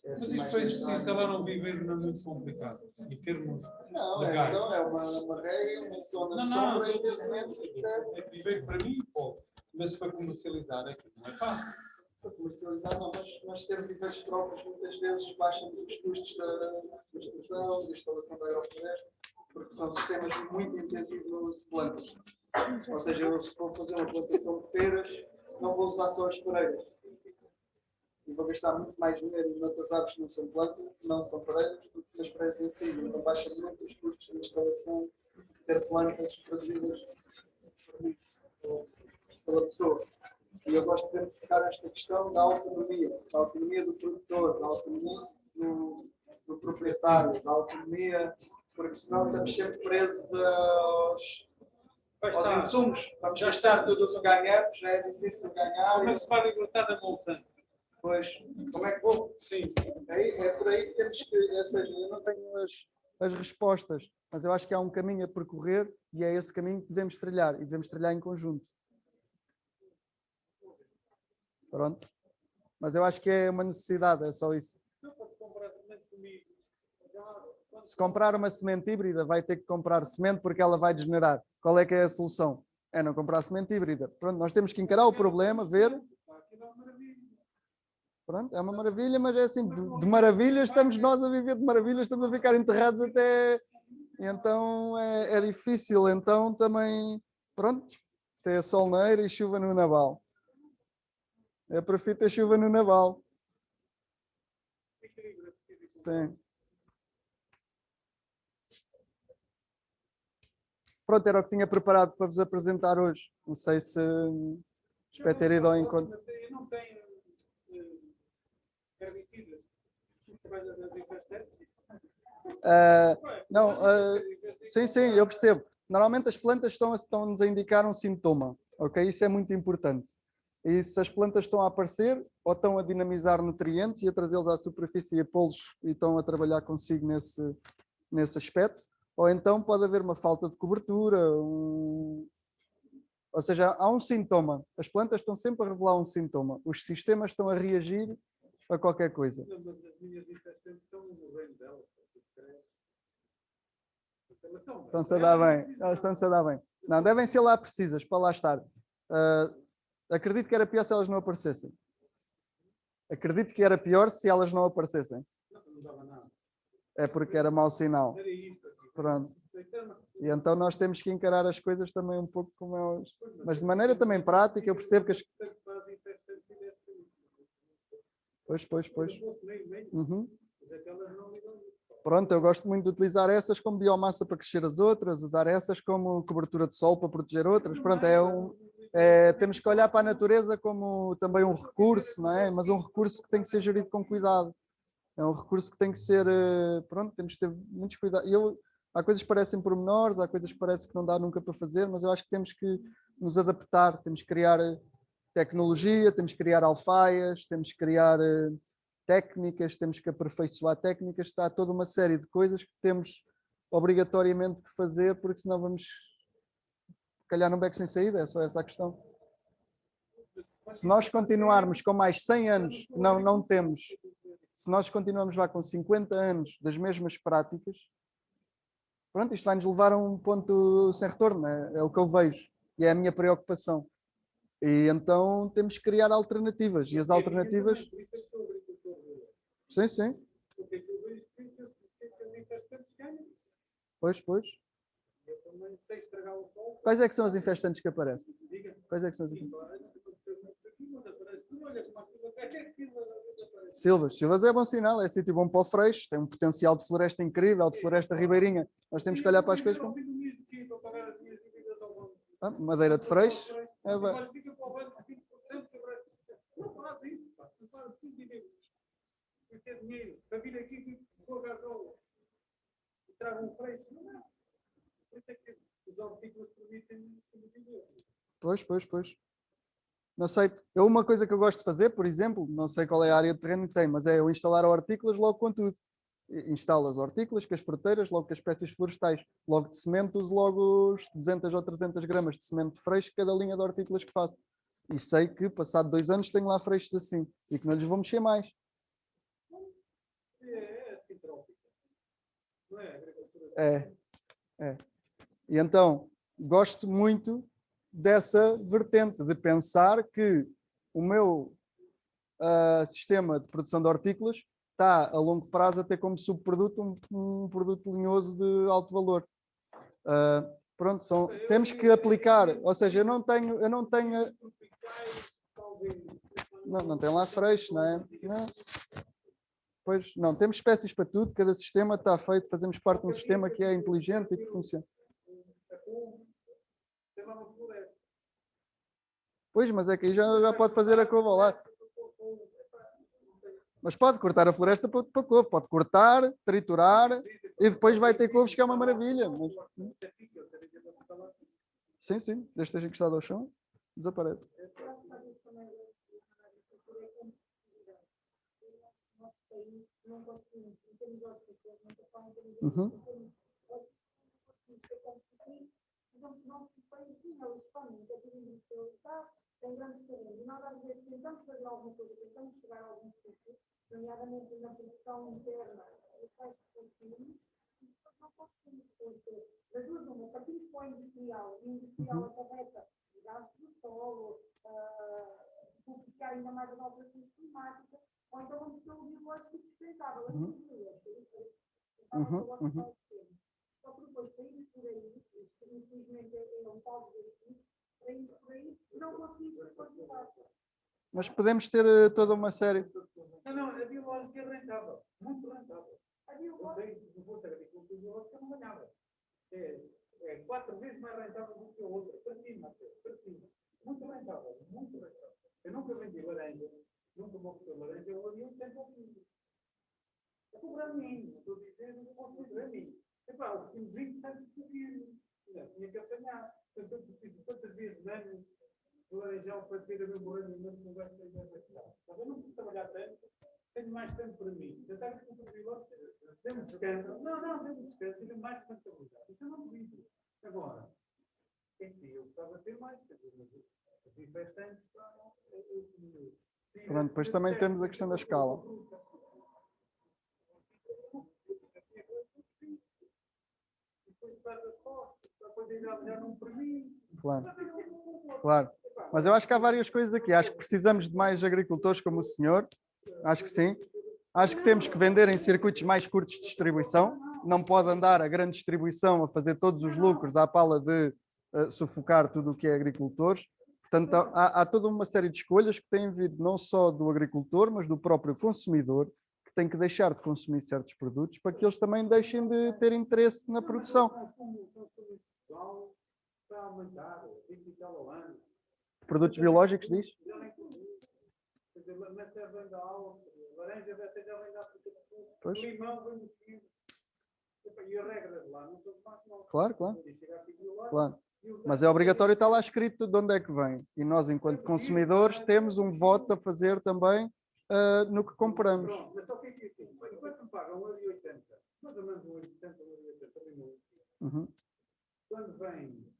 Mas isto depois, se instalar um viveiro não é muito complicado, em termos legais. Não, é uma regra, uma zona de Não, sombra e de sementes. é viveiro para mim, pô. Mas para comercializar aquilo não é fácil. Se comercializar, não, mas ter viveiros próprios muitas vezes baixam os custos da florestação, da instalação da agrofloresta, porque são sistemas muito intensivos no uso de plantas. Ou seja, eu, se for fazer uma plantação de peras, não vou usar só as pereiras. E vou gastar muito mais dinheiro em outras árvores que não são plantas, não são pereiras, do que nas pereiras em si. Então baixa muito os custos de instalação, ter plantas produzidas pela pessoa. E eu gosto sempre de focar nesta questão da autonomia do produtor, da autonomia do proprietário, da autonomia, porque senão estamos sempre presos aos insumos. Vamos gastar tudo o que ganhamos, já é difícil ganhar. Como é que se vai libertar da Monsanto? Pois, como é que vou? Sim. É por aí que temos que, ou seja, eu não tenho as respostas, mas eu acho que há um caminho a percorrer e é esse caminho que devemos trilhar, e devemos trilhar em conjunto. Pronto. Mas eu acho que é uma necessidade, é só isso. Se comprar uma semente híbrida, vai ter que comprar semente porque ela vai degenerar. Qual é que é a solução? É não comprar semente híbrida. Pronto, nós temos que encarar o problema, ver. Pronto, é uma maravilha, mas é assim, de maravilhas estamos nós a viver de maravilhas, estamos a ficar enterrados até... Então é difícil, então também, pronto, tem sol na eira e chuva no naval. É prefiro ter chuva no naval. Sim. Pronto, era o que tinha preparado para vos apresentar hoje. Não sei se espero ter ido ao encontro. Eu não tenho herbicidas. Não, sim, eu percebo. Normalmente as plantas estão-nos a indicar um sintoma, ok? Isso é muito importante. E se as plantas estão a aparecer ou estão a dinamizar nutrientes e a trazê-los à superfície e a pô-los e estão a trabalhar consigo nesse aspecto, ou então pode haver uma falta de cobertura, ou seja, há um sintoma. As plantas estão sempre a revelar um sintoma. Os sistemas estão a reagir a qualquer coisa. Mas as minhas infestações estão morrendo delas. Estão-se a dar bem. Elas estão-se a dar bem. Não, devem ser lá precisas para lá estar. Acredito que era pior se elas não aparecessem. Acredito que era pior se elas não aparecessem. É porque era mau sinal. Pronto. E então nós temos que encarar as coisas também um pouco como elas. Mas de maneira também prática, eu percebo que as... Pois. Uhum. Pronto, eu gosto muito de utilizar essas como biomassa para crescer as outras, usar essas como cobertura de sol para proteger outras. Pronto, temos que olhar para a natureza como também um recurso, não é? Mas um recurso que tem que ser gerido com cuidado. É um recurso que tem que ser, pronto, temos que ter muitos cuidados. Há coisas que parecem pormenores, há coisas que parece que não dá nunca para fazer, mas eu acho que temos que nos adaptar, temos que criar tecnologia, temos que criar alfaias, temos que criar técnicas, temos que aperfeiçoar técnicas, está toda uma série de coisas que temos obrigatoriamente que fazer, porque senão vamos calhar num beco sem saída, é só essa a questão. Se nós continuarmos com mais 100 anos, não temos, se nós continuarmos lá com 50 anos das mesmas práticas, pronto, isto vai-nos levar a um ponto sem retorno, é o que eu vejo e é a minha preocupação. E então temos que criar alternativas, e as alternativas... Sim, sim. Pois. Quais é que são as infestantes que aparecem? Quais é que são as infestantes? Silvas é bom sinal, é sítio bom para o Freixo, tem um potencial de floresta incrível, de floresta ribeirinha. Nós temos que olhar para as coisas como... Madeira de Freixo. Pois. Não sei, uma coisa que eu gosto de fazer, por exemplo, não sei qual é a área de terreno que tem, mas é eu instalar hortícolas logo com tudo. Instalo as hortícolas, com as fruteiras, logo com as espécies florestais. Logo de semente, uso logo os 200 ou 300 gramas de semente de freixo cada linha de hortícolas que faço. E sei que, passado 2 anos, tenho lá freixos assim. E que não lhes vou mexer mais. É. E então, gosto muito dessa vertente, de pensar que o meu sistema de produção de hortícolas está a longo prazo a ter como subproduto um produto linhoso de alto valor. Pronto, temos que aplicar, ou seja, eu não tenho não tem lá freixo, não é? Não. Pois, não, temos espécies para tudo, cada sistema está feito, fazemos parte de um sistema que é inteligente e que funciona. Pois, mas é que aí já pode fazer a couve lá. Mas pode cortar a floresta para couve, pode cortar, triturar e depois vai ter couves que é uma maravilha. Mas... Sim, desde que esteja encostado ao chão, desaparece. Tem grandes terrenos e nós às vezes tentamos fazer alguma coisa, tentamos chegar a algum sítio, nomeadamente na produção interna, não conseguimos, porque das duas uma, partimos para o industrial, e o industrial acarreta gastos do solo, publicar ainda mais as alterações climáticas, ou então vamos ter um biológico sustentável. Só que depois saímos por aí, infelizmente é um pau de aqui, saímos por aí, não conseguimos continuar. Mas podemos ter toda uma série. Não, a biológica é rentável, muito rentável. A biológica, não vou ter agricultura biológica, não ganhava. É 4 vezes mais rentável do que a outra, para cima. Muito rentável, muito rentável. Eu nunca vendi laranja, nunca vou ter laranja, eu havia um tempo aqui. É para mim, não estou dizendo que vou fazer a mim. Epá, os 20 centos por quilo, tinha que apanhar. Eu preciso tantas vezes anos de laranjal para ter a meu borrão, mas não vai ser mais acabado. Mas eu não preciso trabalhar tanto, tenho mais tempo para mim. Já está com o biológico, temos descanso. Não, temos descanso, tenho mais responsabilidade. Isso eu não duvido. Agora, eu gostava de ter mais, as infestantes, Pronto, depois também temos a questão da escala. Claro. Mas eu acho que há várias coisas aqui. Acho que precisamos de mais agricultores como o senhor. Acho que sim. Acho que temos que vender em circuitos mais curtos de distribuição. Não pode andar a grande distribuição a fazer todos os lucros à pala de sufocar tudo o que é agricultores. Portanto, há toda uma série de escolhas que têm vindo não só do agricultor, mas do próprio consumidor, que tem que deixar de consumir certos produtos para que eles também deixem de ter interesse na produção. Produtos biológicos, diz? Pois. Claro. Mas é obrigatório estar lá escrito de onde é que vem. E nós, enquanto consumidores, temos um voto a fazer também no que compramos. Mas só que é assim, enquanto me pagam 1,80€, mais ou menos 1,80€, 1,80€,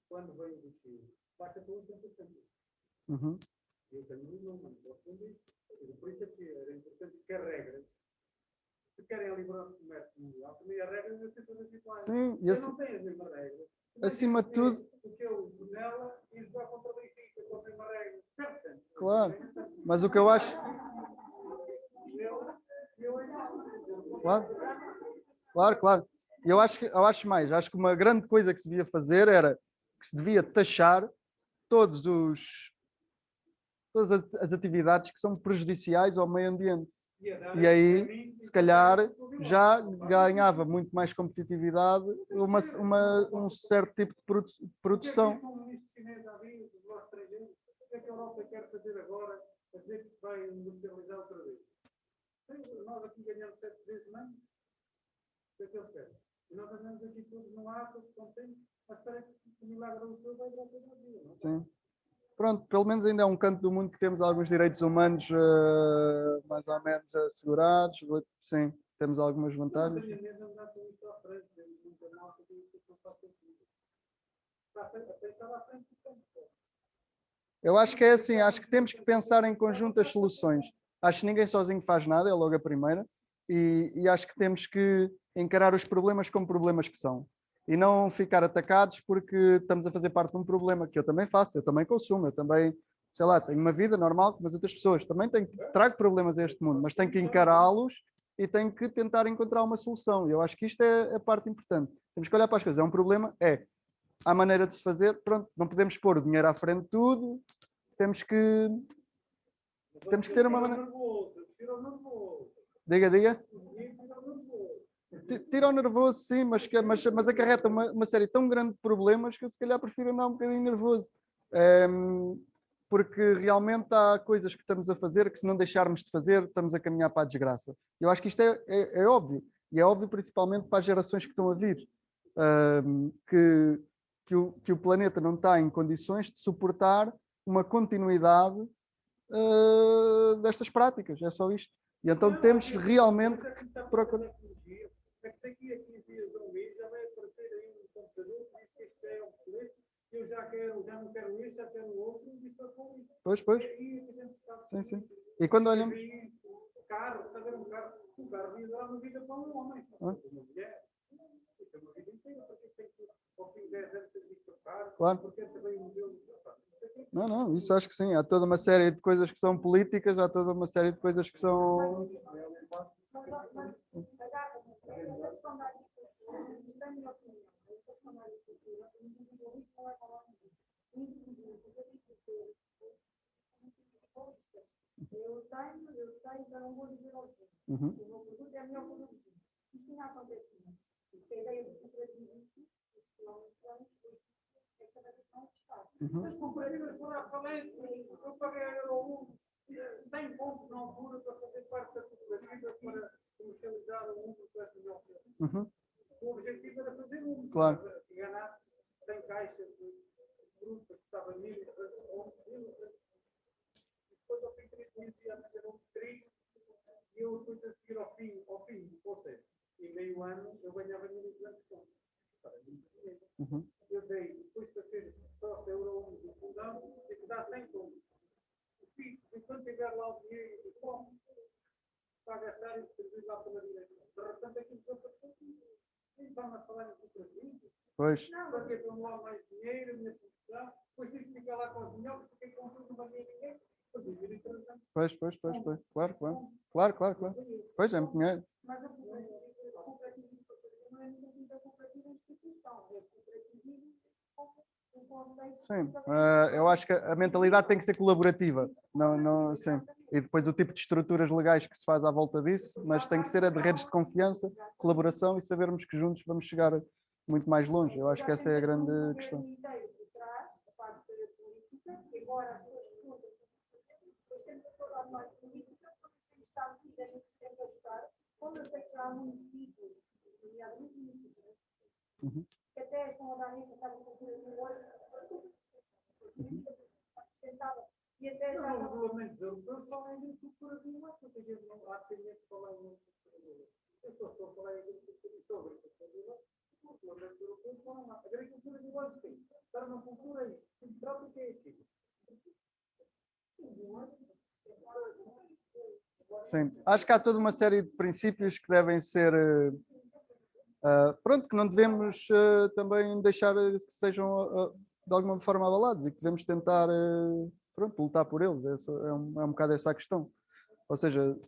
quando vem do Chile, baixa para 80%. Eu tenho nenhuma, não posso vender. Por isso é que era importante que as regras, se querem a liberdade de comércio mundial, também as regras devem ser todas iguais. Sim, e Eu não tenho as mesmas regras. acima de tudo, O que eu nela e jogar contra o Benfica, com as mesmas regras. Certo? claro, mas o que eu acho, claro, claro, claro. E eu acho mais, acho que uma grande coisa que se devia fazer era que se devia taxar todos os, todas as atividades que são prejudiciais ao meio ambiente. E aí, se calhar, já ganhava muito mais competitividade um certo tipo de produção. O que é que a Europa quer fazer agora a dizer que se vai industrializar outra vez? Nós aqui ganhamos 7 vezes menos. O que é que eles querem? E nós andamos aqui todos no ar, todos contentes, mas parece que o milagre do Senhor vai dar toda a vida. Sim. Pronto, pelo menos ainda é um canto do mundo que temos alguns direitos humanos mais ou menos assegurados. Sim, temos algumas vantagens. Não tenho medo de andar com isso à frente, temos muita malta que isso não faz sentido. Está a pensar à frente do tempo. Eu acho que é assim, acho que temos que pensar em conjunto as soluções. Acho que ninguém sozinho faz nada, é logo a primeira, e acho que temos que encarar os problemas como problemas que são. E não ficar atacados porque estamos a fazer parte de um problema que eu também faço, eu também consumo, eu também, sei lá, tenho uma vida normal como as outras pessoas, também trago problemas a este mundo, mas tenho que encará-los e tenho que tentar encontrar uma solução. E eu acho que isto é a parte importante. Temos que olhar para as coisas, é um problema, há maneira de se fazer, pronto, não podemos pôr o dinheiro à frente de tudo, temos que ter uma maneira. Diga. Tira o nervoso, sim, mas acarreta uma série tão grande de problemas que eu se calhar prefiro andar um bocadinho nervoso. Porque realmente há coisas que estamos a fazer que se não deixarmos de fazer, estamos a caminhar para a desgraça. Eu acho que isto é óbvio. E é óbvio principalmente para as gerações que estão a vir. Que o planeta não está em condições de suportar uma continuidade destas práticas. É só isto. E então temos realmente que procurar. É que daqui a 15 dias ou um mês já vai aparecer aí um computador que diz que isto é obsoleto, que eu já não quero este, já quero o outro, e isto é com isso. Pois. Sim. E quando olhamos. Carro, está a ver um carro ia dar uma vida para um homem, uma mulher. Isso é uma vida inteira, porque tem que, ao fim de 10 anos, ter visto o carro, claro. porque também o modelo. Não, isso acho que sim. Há toda uma série de coisas que são políticas, há toda uma série de coisas que são. Eu sei, então não vou dizer ao outro. O meu produto é melhor que o do vizinho. Isto não acontece muito. Porque a ideia do cooperativismo, os quilómetros, é cada vez mais espaço. As cooperativas foram à falência. Eu paguei a Euro 100 pontos na altura para fazer parte da cooperativa para comercializar o mundo com essa melhor. O objetivo era fazer um. Claro. Ganhar 100 caixas de fruta que estava 1.000 depois ao fim de 3 meses ia fazer um trigo e eu depois a seguir ao fim, ou seja, em meio ano eu ganhava 1.200 pontos. Eu dei, depois para ser sócio Euro 1 do fundão, tive que dar 100 pontos. Enquanto tiver lá o dinheiro de fome, para gastar e distribuir lá pela direção. De repente aquilo que eu faço, nem vão a falar em cooperativo. Pois. Porque eu tomo lá mais dinheiro, a minha produção, depois tive que ficar lá com os melhores, fiquei com tudo, não fazia ninguém. Pois. Claro. Pois é, muito dinheiro. Mas a cooperativa não é muito a cooperativa instituição, é cooperativismo. Sim, eu acho que a mentalidade tem que ser colaborativa. Não, sim. E depois o tipo de estruturas legais que se faz à volta disso, mas tem que ser a de redes de confiança, colaboração e sabermos que juntos vamos chegar muito mais longe. Eu acho que essa é a grande questão. Que até estão a dar isso, estava com e até já não regulamentos europeus falam em agricultura biológica, porque a gente não há tendência a falar em agricultura biológica. Eu só estou a falar em agricultura biológica. Os regulamentos europeus falam lá. Agricultura biológica, permacultura é isso. Sintética é aquilo. Sim. Acho que há toda uma série de princípios que devem ser, pronto, que não devemos também deixar que sejam de alguma forma abalados e que devemos tentar, pronto, lutar por eles. É um bocado essa a questão. Ou seja,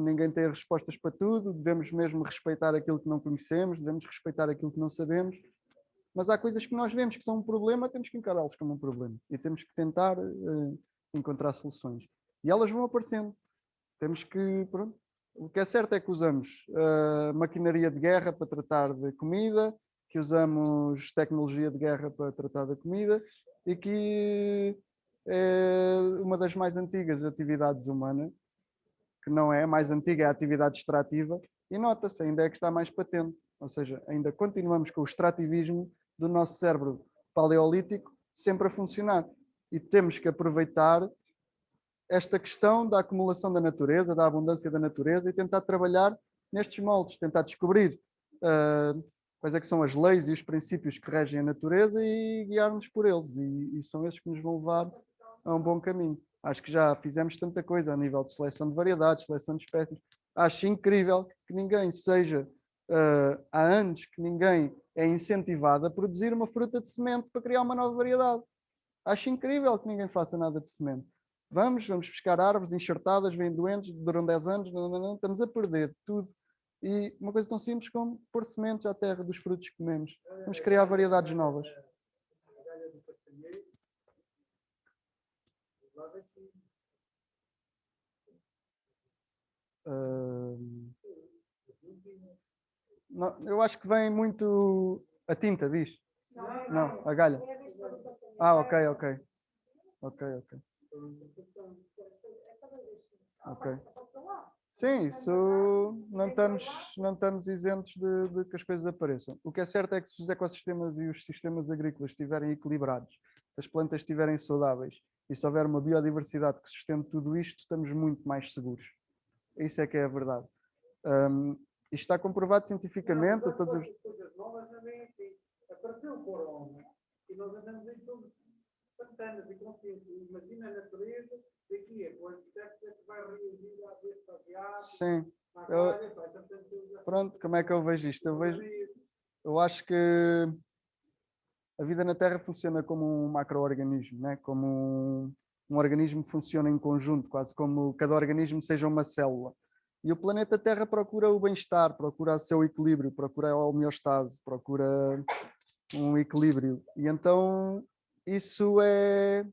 ninguém tem respostas para tudo, devemos mesmo respeitar aquilo que não conhecemos, devemos respeitar aquilo que não sabemos, mas há coisas que nós vemos que são um problema, temos que encará-los como um problema e temos que tentar encontrar soluções. E elas vão aparecendo. Temos que, pronto, o que é certo é que usamos maquinaria de guerra para tratar de comida, que usamos tecnologia de guerra para tratar da comida e que é uma das mais antigas atividades humanas, que não é a mais antiga, é a atividade extrativa, e nota-se, ainda é que está mais patente. Ou seja, ainda continuamos com o extrativismo do nosso cérebro paleolítico sempre a funcionar. E temos que aproveitar esta questão da acumulação da natureza, da abundância da natureza e tentar trabalhar nestes moldes, tentar descobrir quais é que são as leis e os princípios que regem a natureza e guiar-nos por eles. E são esses que nos vão levar a um bom caminho. Acho que já fizemos tanta coisa a nível de seleção de variedades, seleção de espécies. Acho incrível que ninguém seja, há anos que ninguém é incentivado a produzir uma fruta de semente para criar uma nova variedade. Acho incrível que ninguém faça nada de semente. Vamos buscar árvores enxertadas, vêm doentes, duram 10 anos, estamos a perder tudo. E uma coisa tão simples como pôr sementes à terra dos frutos que comemos. Vamos criar variedades novas. Não, eu acho que vem muito a tinta, diz? Não, a galha. Ok. Ok. Sim, isso não estamos isentos de que as coisas apareçam. O que é certo é que se os ecossistemas e os sistemas agrícolas estiverem equilibrados, se as plantas estiverem saudáveis e se houver uma biodiversidade que sustente tudo isto, estamos muito mais seguros. Isso é que é a verdade. Isto está comprovado cientificamente. Coisas novas também assim. Apareceu o corona e nós andamos em todos pantanas e consciência. Imagina a natureza daqui a quanto tempo é que vai reagir à besta asiática. Sim. Pronto, como é que eu vejo isto? Eu acho que a vida na Terra funciona como um macro-organismo, né? Como um organismo que funciona em conjunto, quase como cada organismo seja uma célula. E o planeta Terra procura o bem-estar, procura o seu equilíbrio, procura a homeostase, procura um equilíbrio. E então isso é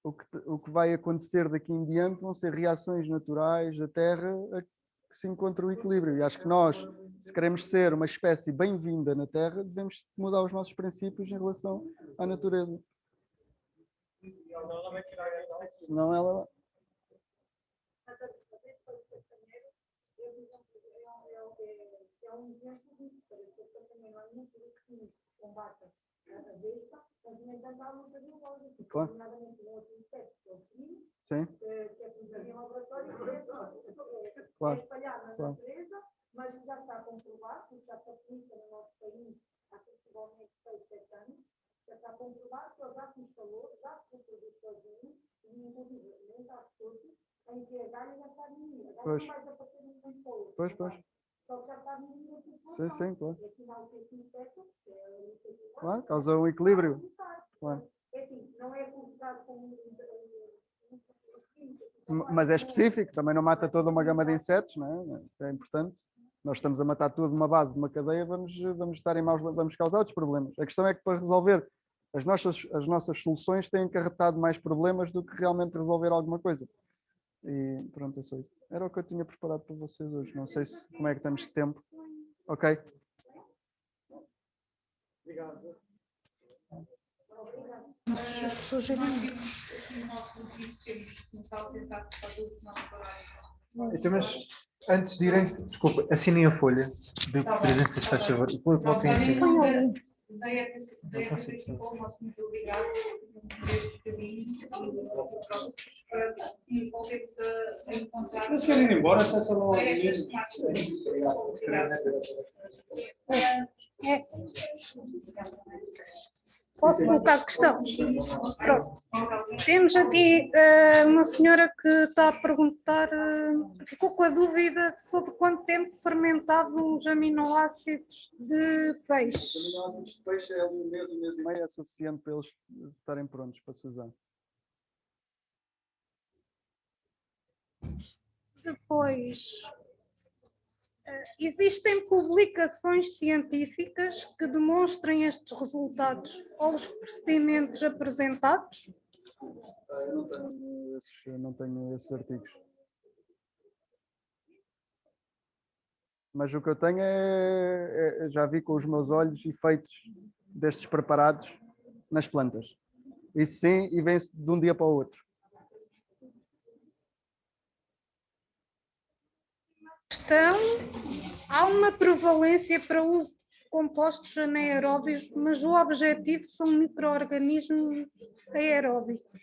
o que vai acontecer daqui em diante, vão ser reações naturais da Terra a que se encontre o equilíbrio. E acho que nós, se queremos ser uma espécie bem-vinda na Terra, devemos mudar os nossos princípios em relação à natureza. Senão ela... É um exemplo disso, para que também não é muito que combate a besta, mas nem tanto há luta biológica, claro. Nomeadamente um outro inseto, que é o crime, sim. Que é produzido em laboratório, claro. É espalhado na claro. natureza, mas já está comprovado, porque já se aplica no nosso país há possivelmente 6, 7 anos, já está comprovado que ele já se instalou, já se produz sozinho, e inclusive nem está todo, em que a galha já está diminuída. A galha não vai desaparecer no tempo. Pois. Só que já está diminuindo a população. Sim, claro. É sinal que esse inseto, claro, causa um equilíbrio. Claro. É assim, não é considerado como mas é específico, também não mata toda uma gama de insetos, não é? É importante. Nós estamos a matar tudo uma base de uma cadeia, vamos estar em maus, vamos causar outros problemas. A questão é que para resolver as nossas soluções têm acarretado mais problemas do que realmente resolver alguma coisa. E pronto, é só isso. Era o que eu tinha preparado para vocês hoje. Não sei como é que estamos de tempo. Ok? Obrigado. Então, mas antes de irem, desculpa, assinem a folha de presença, se faz favor. E coloquem assim. Mas querem ir embora, está só lá. Posso colocar questão? Pronto. Temos aqui uma senhora que está a perguntar, ficou com a dúvida sobre quanto tempo fermentavam os aminoácidos de peixe. Os aminoácidos de peixe é um mês e meio, é suficiente para eles estarem prontos para se usar. Depois, existem publicações científicas que demonstrem estes resultados ou os procedimentos apresentados? Eu não tenho esses artigos. Mas o que eu tenho já vi com os meus olhos efeitos destes preparados nas plantas. Isso sim, e vem-se de um dia para o outro. Questão, há uma prevalência para o uso de compostos anaeróbios, mas o objetivo são micro-organismos aeróbicos,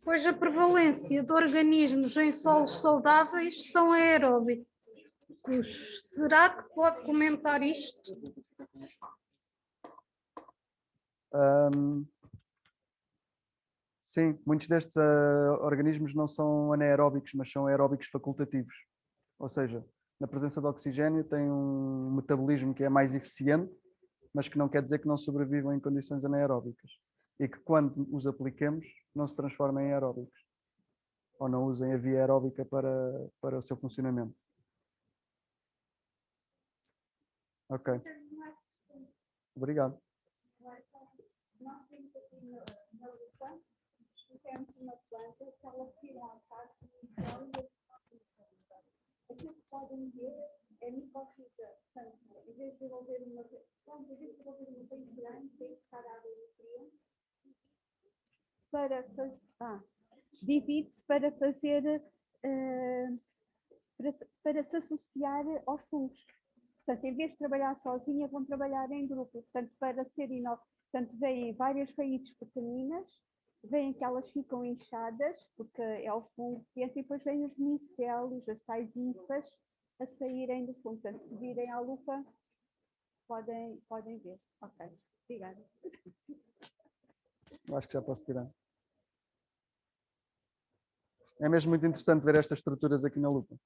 pois a prevalência de organismos em solos saudáveis são aeróbicos. Será que pode comentar isto? Sim, muitos destes organismos não são anaeróbicos, mas são aeróbicos facultativos. Ou seja, na presença de oxigênio tem um metabolismo que é mais eficiente, mas que não quer dizer que não sobrevivam em condições anaeróbicas. E que quando os apliquemos, não se transformem em aeróbicos. Ou não usem a via aeróbica para o seu funcionamento. Ok. Obrigado. Nós temos aqui na lupa, temos uma planta que elas tiram a parte inicial e aquilo que podem ver é micorriza. Portanto, em vez de desenvolver uma país grande, tem que estar a água nutriente para fazer. Divide-se para fazer. Para se associar aos fungos. Portanto, em vez de trabalhar sozinha, vão trabalhar em grupo. Portanto, para ser portanto, vêm várias raízes pequeninas, vêm que elas ficam inchadas, porque é o fungo que entra, e depois vêm os micelos, as tais hifas, a saírem do fungo. Portanto, se virem à lupa, podem ver. Ok, obrigada. Acho que já posso tirar. É mesmo muito interessante ver estas estruturas aqui na lupa.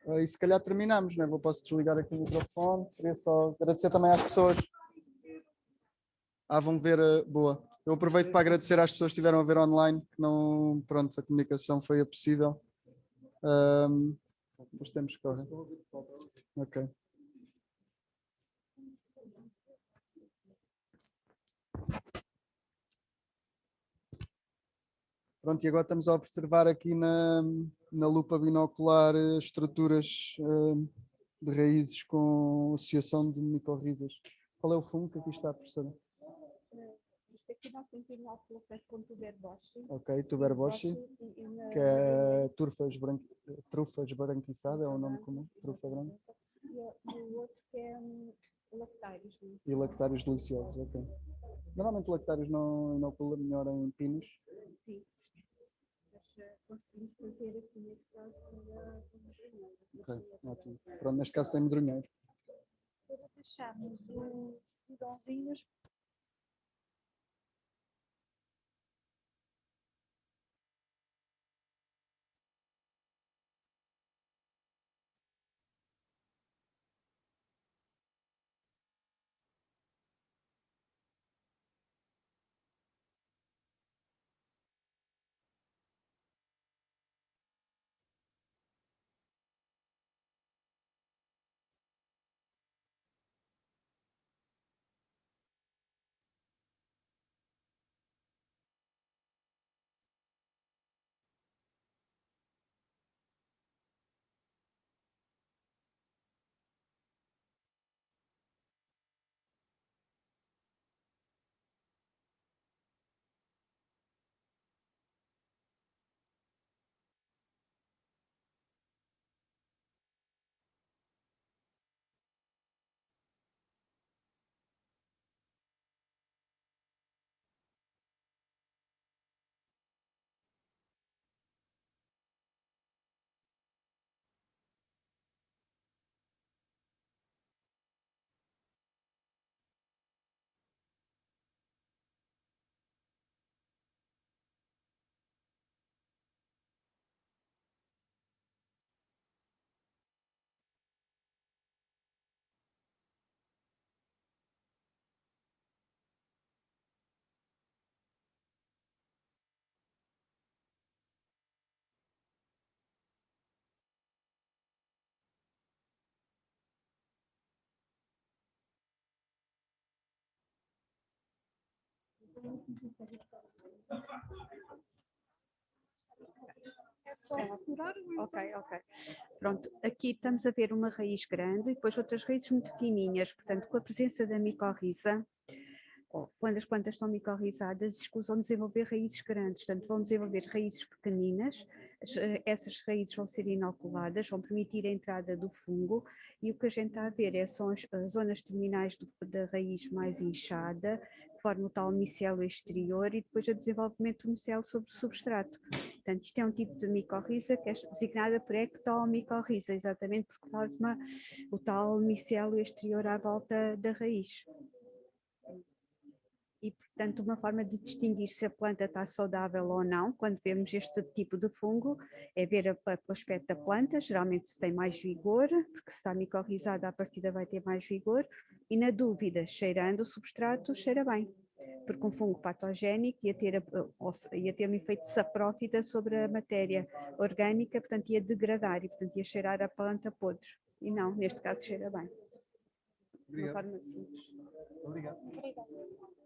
E se calhar terminamos, né? Posso desligar aqui o microfone. Queria só agradecer também às pessoas. Vão ver. Boa. Eu aproveito para agradecer às pessoas que estiveram a ver online, que não, pronto, a comunicação foi a possível. Mas temos que correr. Ok. Pronto, e agora estamos a observar aqui na lupa binocular estruturas de raízes com associação de micorrizas. Qual é o fungo que aqui está, professora? Isto aqui nós temos inoculações com tuberboshi. Ok, tuberboshi, que é trufas branquiçada, é o nome comum, trufa branca. E o outro que é lactários. E lactários deliciosos, ok. Normalmente lactários não inocula melhor em pinos. Sim. Conseguimos fazer aqui neste caso com a medronheira. Ok, ótimo. Pronto, neste caso tem medronheiro. Para deixarmos os bidãozinhos É só segurar ou Ok. Pronto, aqui estamos a ver uma raiz grande e depois outras raízes muito fininhas, portanto, com a presença da micorriza, quando as plantas estão micorrizadas, escusam desenvolver raízes grandes, portanto, vão desenvolver raízes pequeninas, essas raízes vão ser inoculadas, vão permitir a entrada do fungo, e o que a gente está a ver são as zonas terminais da raiz mais inchada, que forma o tal micelo exterior, e depois o desenvolvimento do micelo sobre o substrato. Portanto, isto é um tipo de micorriza que é designada por ectomicorriza, exatamente porque forma o tal micelo exterior à volta da raiz. E, portanto, uma forma de distinguir se a planta está saudável ou não, quando vemos este tipo de fungo, é ver o aspecto da planta, geralmente se tem mais vigor, porque se está micorrizada, a partida vai ter mais vigor, e na dúvida, cheirando o substrato, cheira bem, porque um fungo patogénico ia ter um efeito saprófita sobre a matéria orgânica, portanto ia degradar, e portanto ia cheirar a planta podre, e não, neste caso cheira bem. De uma Obrigado. forma simples. Obrigado. Obrigada.